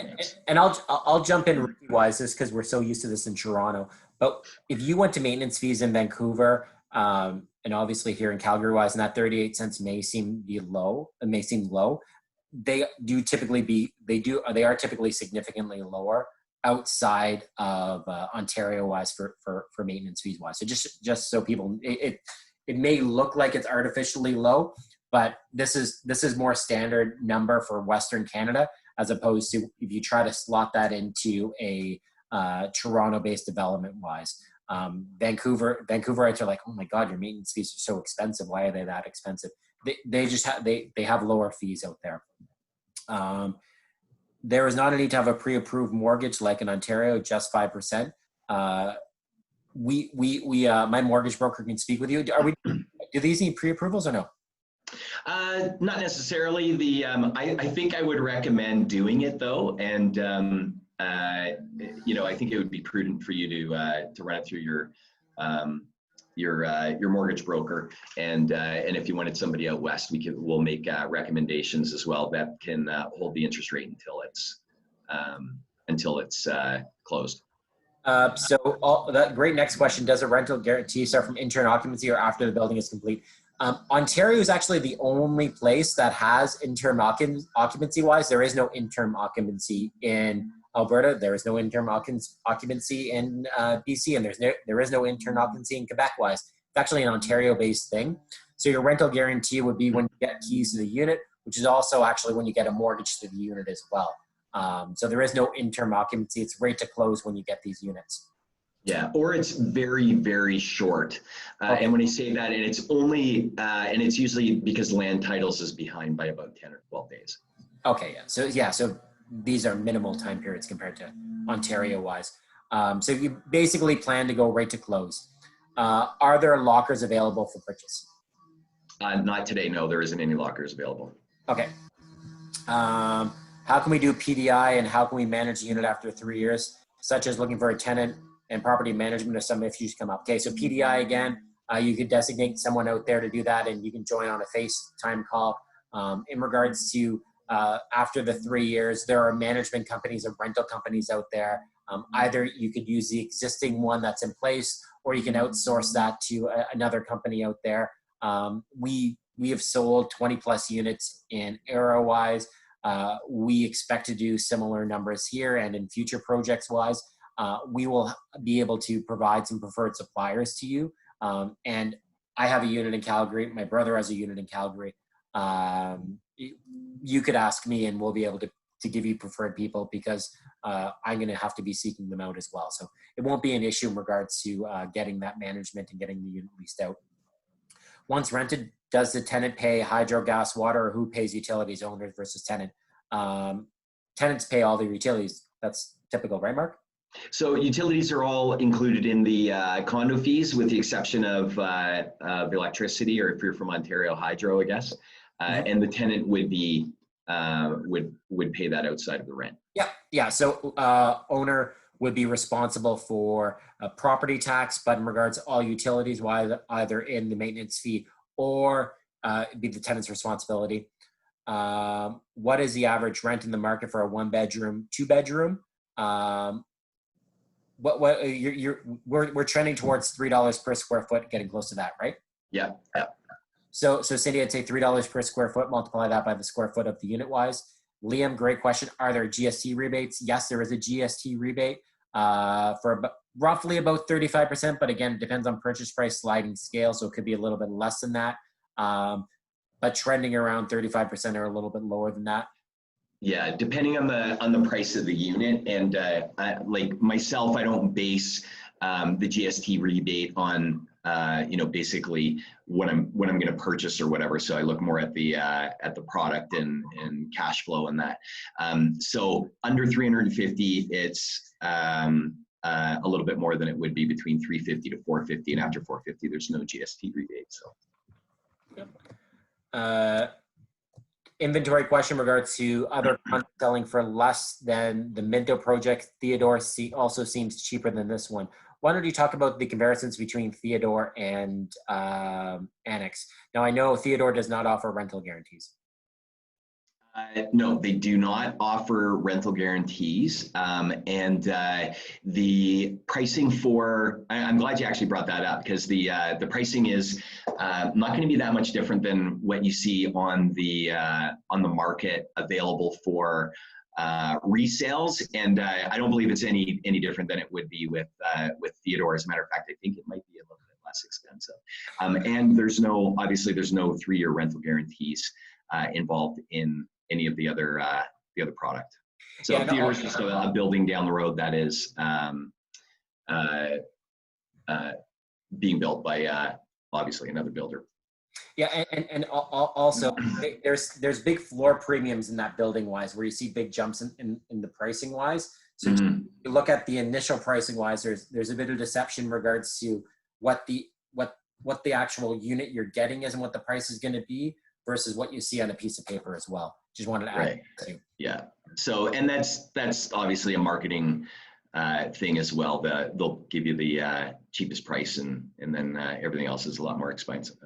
Speaker 1: And I'll jump in wise just because we're so used to this in Toronto. But if you went to maintenance fees in Vancouver, and obviously here in Calgary wise, and that 38 cents may seem low. They are typically significantly lower outside of Ontario wise for maintenance fees wise. So just so people, it may look like it's artificially low, but this is more standard number for Western Canada, as opposed to if you try to slot that into a Toronto-based development wise. Vancouverites are like, oh my God, your maintenance fees are so expensive. Why are they that expensive? They have lower fees out there. There is not a need to have a pre-approved mortgage like in Ontario, just 5%. My mortgage broker can speak with you. Do these need pre-approvals or no?
Speaker 3: Not necessarily. I think I would recommend doing it though, and I think it would be prudent for you to run it through your mortgage broker, and if you wanted somebody out west, we'll make recommendations as well that can hold the interest rate until it's closed.
Speaker 1: So that great next question: does a rental guarantee start from interim occupancy or after the building is complete? Ontario is actually the only place that has interim occupancy wise. There is no interim occupancy in Alberta. There is no interim occupancy in BC, and there is no interim occupancy in Quebec wise. It's actually an Ontario-based thing. So your rental guarantee would be when you get keys to the unit, which is also actually when you get a mortgage to the unit as well. So there is no interim occupancy. It's right to close when you get these units.
Speaker 3: Yeah, or it's very, very short.
Speaker 1: Okay.
Speaker 3: And when I say that, and it's only, and it's usually because land titles is behind by about 10 or 12 days.
Speaker 1: Okay, so these are minimal time periods compared to Ontario-wise. So you basically plan to go right to close. Are there lockers available for purchase?
Speaker 3: Not today, no, there isn't any lockers available.
Speaker 1: Okay. How can we do PDI and how can we manage the unit after 3 years, such as looking for a tenant and property management if some issues come up? Okay, so PDI again, you could designate someone out there to do that, and you can join on a FaceTime call. In regards to after the 3 years, there are management companies and rental companies out there. Either you could use the existing one that's in place, or you can outsource that to another company out there. We have sold 20 plus units in Arrowwise. We expect to do similar numbers here, and in future projects wise, we will be able to provide some preferred suppliers to you. And I have a unit in Calgary. My brother has a unit in Calgary. You could ask me and we'll be able to give you preferred people, because I'm going to have to be seeking them out as well. So it won't be an issue in regards to getting that management and getting the unit leased out. Once rented, does the tenant pay hydro, gas, water, or who pays utilities, owners versus tenant? Tenants pay all the utilities. That's typical, right, Mark?
Speaker 3: So utilities are all included in the condo fees, with the exception of electricity, or if you're from Ontario, hydro, I guess. And the tenant would be would pay that outside of the rent.
Speaker 1: Yeah. So owner would be responsible for property tax, but in regards to all utilities, either in the maintenance fee or it'd be the tenant's responsibility. What is the average rent in the market for a 1-bedroom, 2-bedroom? We're trending towards $3 per square foot, getting close to that, right?
Speaker 3: Yeah.
Speaker 1: So Cindy, I'd say $3 per square foot, multiply that by the square foot of the unit wise. Liam, great question. Are there GST rebates? Yes, there is a GST rebate for roughly about 35%, but again, it depends on purchase price sliding scale, so it could be a little bit less than that. But trending around 35% or a little bit lower than that.
Speaker 3: Yeah, depending on the price of the unit, and like myself, I don't base the GST rebate on basically what I'm going to purchase or whatever. So I look more at the product and cash flow and that. So under 350, it's a little bit more than it would be between 350 to 450, and after 450, there's no GST rebate. So.
Speaker 1: Inventory question in regards to other condos selling for less than the Minto project. Theodore also seems cheaper than this one. Why don't you talk about the comparisons between Theodore and Annex? Now, I know Theodore does not offer rental guarantees.
Speaker 3: No, they do not offer rental guarantees. And the pricing for, I'm glad you actually brought that up, because the pricing is not going to be that much different than what you see on the market available for resales. And I don't believe it's any different than it would be with Theodore. As a matter of fact, I think it might be a little bit less expensive. And obviously there's no 3-year rental guarantees involved in any of the other product. So yeah, Theodore is just a building down the road that is being built by obviously another builder.
Speaker 1: Yeah, and also there's big floor premiums in that building wise, where you see big jumps in the pricing wise. So you look at the initial pricing wise, there's a bit of deception in regards to what the actual unit you're getting is and what the price is going to be versus what you see on a piece of paper as well. Just wanted to add.
Speaker 3: Right. Yeah. So, and that's obviously a marketing thing as well. They'll give you the cheapest price, and then everything else is a lot more expensive,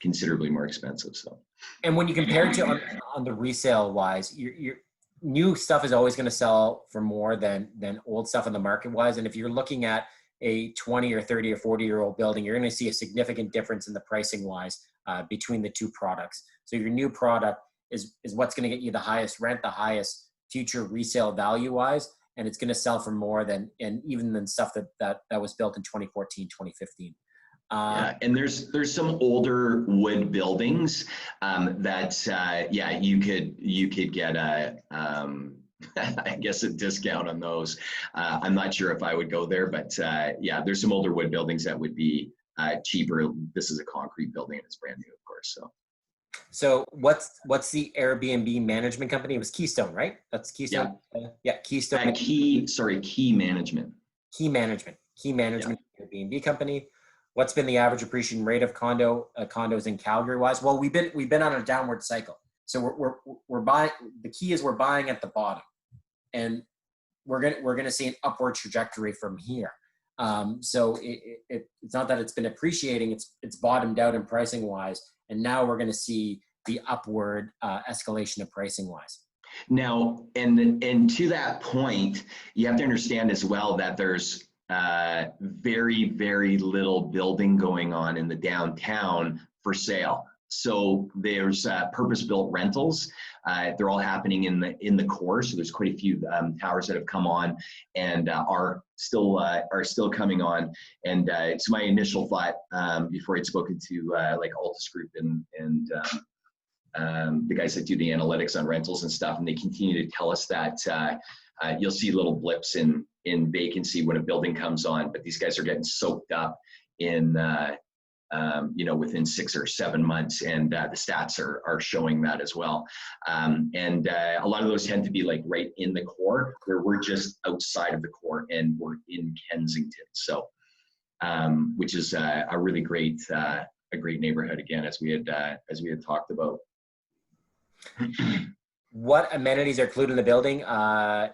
Speaker 3: considerably more expensive. So. And
Speaker 1: when you compare to on the resale wise, your new stuff is always going to sell for more than old stuff on the market wise. And if you're looking at a 20 or 30 or 40-year-old building, you're going to see a significant difference in the pricing wise between the two products. So your new product is what's going to get you the highest rent, the highest future resale value wise, and it's going to sell for more than stuff that was built in 2014, 2015.
Speaker 3: Yeah, and there's some older wood buildings that you could get a I guess a discount on those. I'm not sure if I would go there, but yeah, there's some older wood buildings that would be cheaper. This is a concrete building and it's brand new, of course.
Speaker 1: So what's the Airbnb management company? It was Keystone, right? That's Keystone. Yeah, Keystone.
Speaker 3: Key Management.
Speaker 1: Key Management Airbnb company. What's been the average appreciation rate of condos in Calgary wise? Well, we've been on a downward cycle. So we're buying. The key is we're buying at the bottom, and we're gonna see an upward trajectory from here. So it's not that it's been appreciating; it's bottomed out in pricing wise, and now we're gonna see the upward escalation of pricing wise.
Speaker 3: Now, and to that point, you have to understand as well that there's very, very little building going on in the downtown for sale. So there's purpose-built rentals. They're all happening in the core. So there's quite a few towers that have come on and are still coming on. And it's my initial thought before I'd spoken to like Altus Group and the guys that do the analytics on rentals and stuff, and they continue to tell us that you'll see little blips in vacancy when a building comes on, but these guys are getting soaked up in within 6 or 7 months, and the stats are showing that as well. And a lot of those tend to be like right in the core, where we're just outside of the core and we're in Kensington. So, which is a really great neighborhood again, as we had talked about.
Speaker 1: What amenities are included in the building?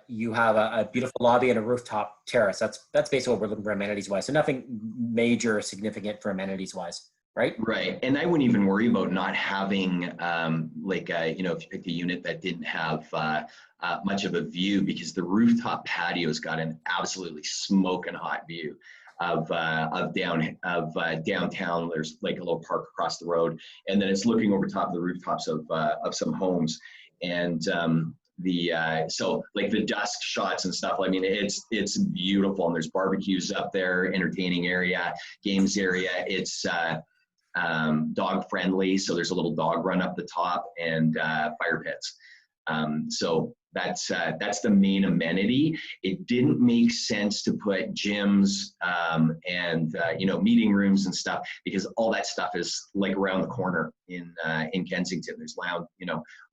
Speaker 1: You have a beautiful lobby and a rooftop terrace. That's basically what we're looking for amenities wise. So nothing major or significant for amenities wise, right?
Speaker 3: Right. And I wouldn't even worry about not having if you picked a unit that didn't have much of a view, because the rooftop patio's got an absolutely smoking hot view of downtown. There's like a little park across the road, and then it's looking over top of the rooftops of some homes. And so like the dusk shots and stuff, I mean, it's beautiful, and there's barbecues up there, entertaining area, games area. It's dog friendly, so there's a little dog run up the top, and fire pits. So that's the main amenity. It didn't make sense to put gyms and meeting rooms and stuff, because all that stuff is like around the corner in Kensington. There's lounge,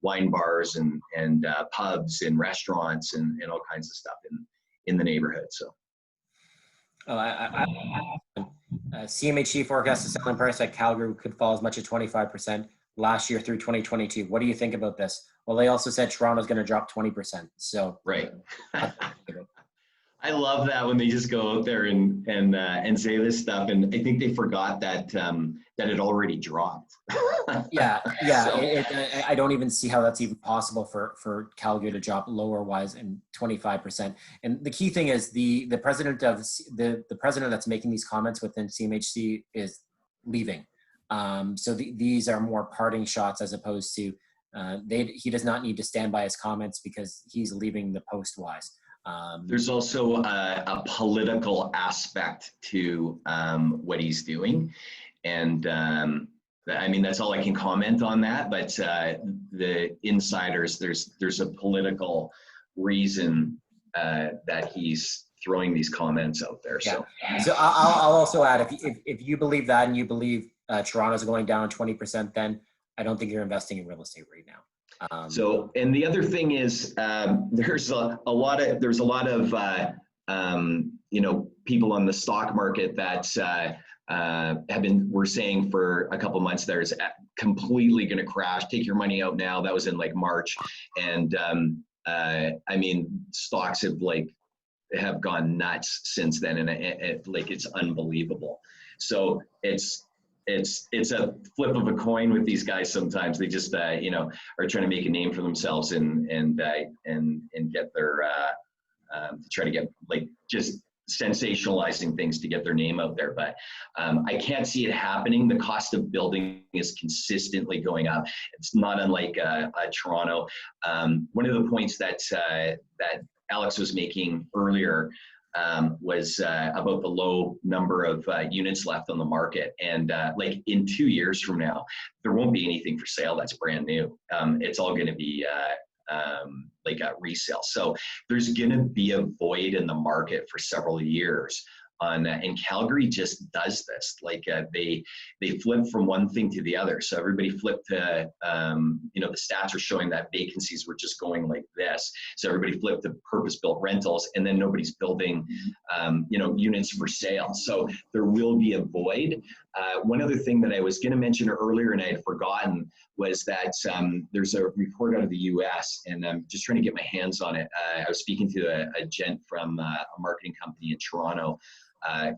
Speaker 3: wine bars and pubs and restaurants and all kinds of stuff in the neighborhood. So.
Speaker 1: CMHC forecasts the selling price at Calgary could fall as much as 25% last year through 2022. What do you think about this? Well, they also said Toronto's going to drop 20%. So
Speaker 3: right. I love that when they just go out there and say this stuff, and I think they forgot that it already dropped.
Speaker 1: Yeah.
Speaker 3: So.
Speaker 1: I don't even see how that's even possible for Calgary to drop lower wise and 25%. And the key thing is the president of the president that's making these comments within CMHC is leaving. So these are more parting shots as opposed to he does not need to stand by his comments because he's leaving the post wise.
Speaker 3: There's also a political aspect to what he's doing, and I mean, that's all I can comment on that. But the insiders, there's a political reason that he's throwing these comments out there. So,
Speaker 1: so I'll also add, if you believe that and you believe Toronto's going down 20%, then I don't think you're investing in real estate right now.
Speaker 3: So, and the other thing is, there's a lot of people on the stock market that we're saying for a couple months there is completely going to crash. Take your money out now. That was in like March, and I mean, stocks have gone nuts since then, and it's unbelievable. So it's a flip of a coin with these guys. Sometimes they just are trying to make a name for themselves and get their try to get just sensationalizing things to get their name out there. But I can't see it happening. The cost of building is consistently going up. It's not unlike Toronto. One of the points that Alex was making earlier was about the low number of units left on the market. And in 2 years from now, there won't be anything for sale that's brand new. It's all going to be resale. So there's going to be a void in the market for several years. And Calgary just does this. They flip from one thing to the other. So everybody flipped to, the stats are showing that vacancies were just going like this. So everybody flipped to purpose-built rentals, and then nobody's building, units for sale. So there will be a void. One other thing that I was going to mention earlier and I had forgotten was that there's a report out of the US, and I'm just trying to get my hands on it. I was speaking to a gent from a marketing company in Toronto.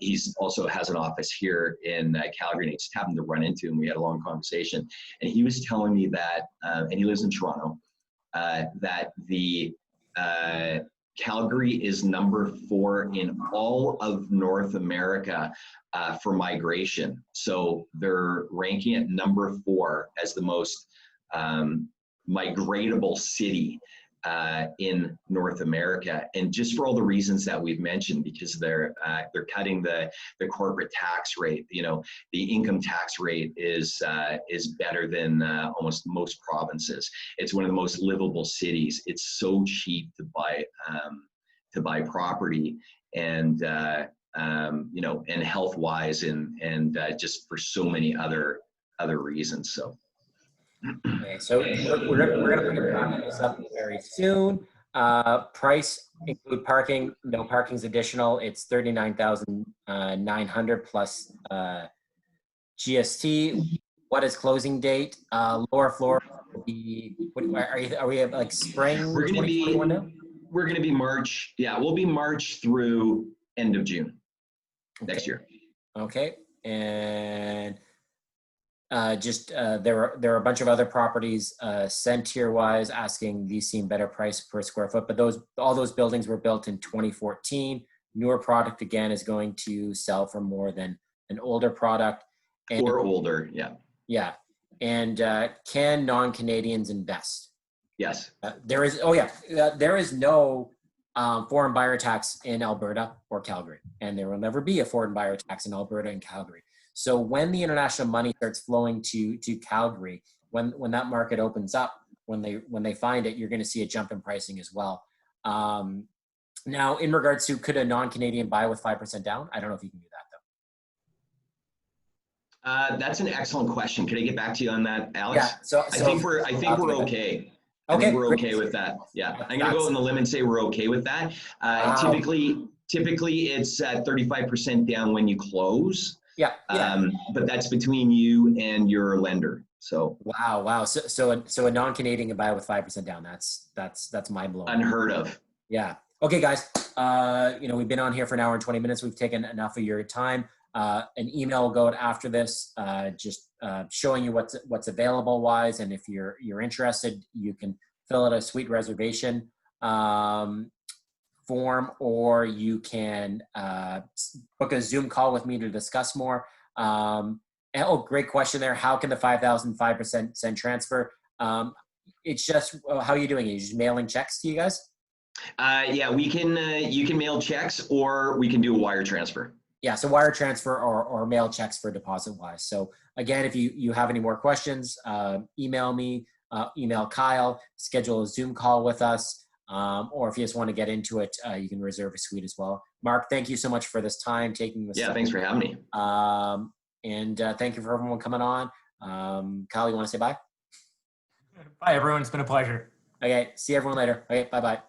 Speaker 3: He's also has an office here in Calgary, and I just happened to run into him. We had a long conversation, and he was telling me that, and he lives in Toronto, that the Calgary is number 4 in all of North America for migration. So they're ranking at number 4 as the most migratable city in North America, and just for all the reasons that we've mentioned, because they're cutting the corporate tax rate. The income tax rate is better than almost most provinces. It's one of the most livable cities. It's so cheap to buy property, and and health wise, and just for so many other reasons. So.
Speaker 1: Okay, so we're gonna put this up very soon. Price include parking. No parking's additional. It's $39,900 plus GST. What is closing date? Lower floor will be. Are we like spring?
Speaker 3: We're gonna be March. Yeah, we'll be March through end of June next year.
Speaker 1: Okay, and. There are a bunch of other properties sent here wise asking these seem better price per square foot, but all those buildings were built in 2014. Newer product again is going to sell for more than an older product.
Speaker 3: Or older, yeah.
Speaker 1: Yeah, and can non-Canadians invest?
Speaker 3: Yes.
Speaker 1: There is. Oh yeah, there is no foreign buyer tax in Alberta or Calgary, and there will never be a foreign buyer tax in Alberta and Calgary. So when the international money starts flowing to Calgary, when that market opens up, when they find it, you're going to see a jump in pricing as well. Now, in regards to could a non-Canadian buy with 5% down? I don't know if you can do that though.
Speaker 3: That's an excellent question. Can I get back to you on that, Alex?
Speaker 1: Yeah.
Speaker 3: I think we're okay. I think we're okay with that. Yeah, I'm going to go on the limb and say we're okay with that. Typically it's 35% down when you close.
Speaker 1: Yeah.
Speaker 3: But that's between you and your lender. So
Speaker 1: wow. So a non-Canadian can buy with 5% down. That's mind blowing.
Speaker 3: Unheard of.
Speaker 1: Yeah. Okay, guys. We've been on here for an hour and 20 minutes. We've taken enough of your time. An email will go out after this, just showing you what's available wise, and if you're interested, you can fill out a suite reservation form, or you can book a Zoom call with me to discuss more. Great question there. How can the 5,000 send transfer? It's just, how are you doing it? You're just mailing checks to you guys?
Speaker 3: Yeah, we can. You can mail checks, or we can do a wire transfer.
Speaker 1: Yeah, so wire transfer or mail checks for deposit wise. So again, if you have any more questions, email me, email Kyle, schedule a Zoom call with us. Or if you just want to get into it, you can reserve a suite as well. Mark, thank you so much for this time, taking this.
Speaker 3: Yeah, thanks for having me.
Speaker 1: And thank you for everyone coming on. Kyle, you want to say bye?
Speaker 2: Bye, everyone. It's been a pleasure.
Speaker 1: Okay, see everyone later. Okay, bye-bye.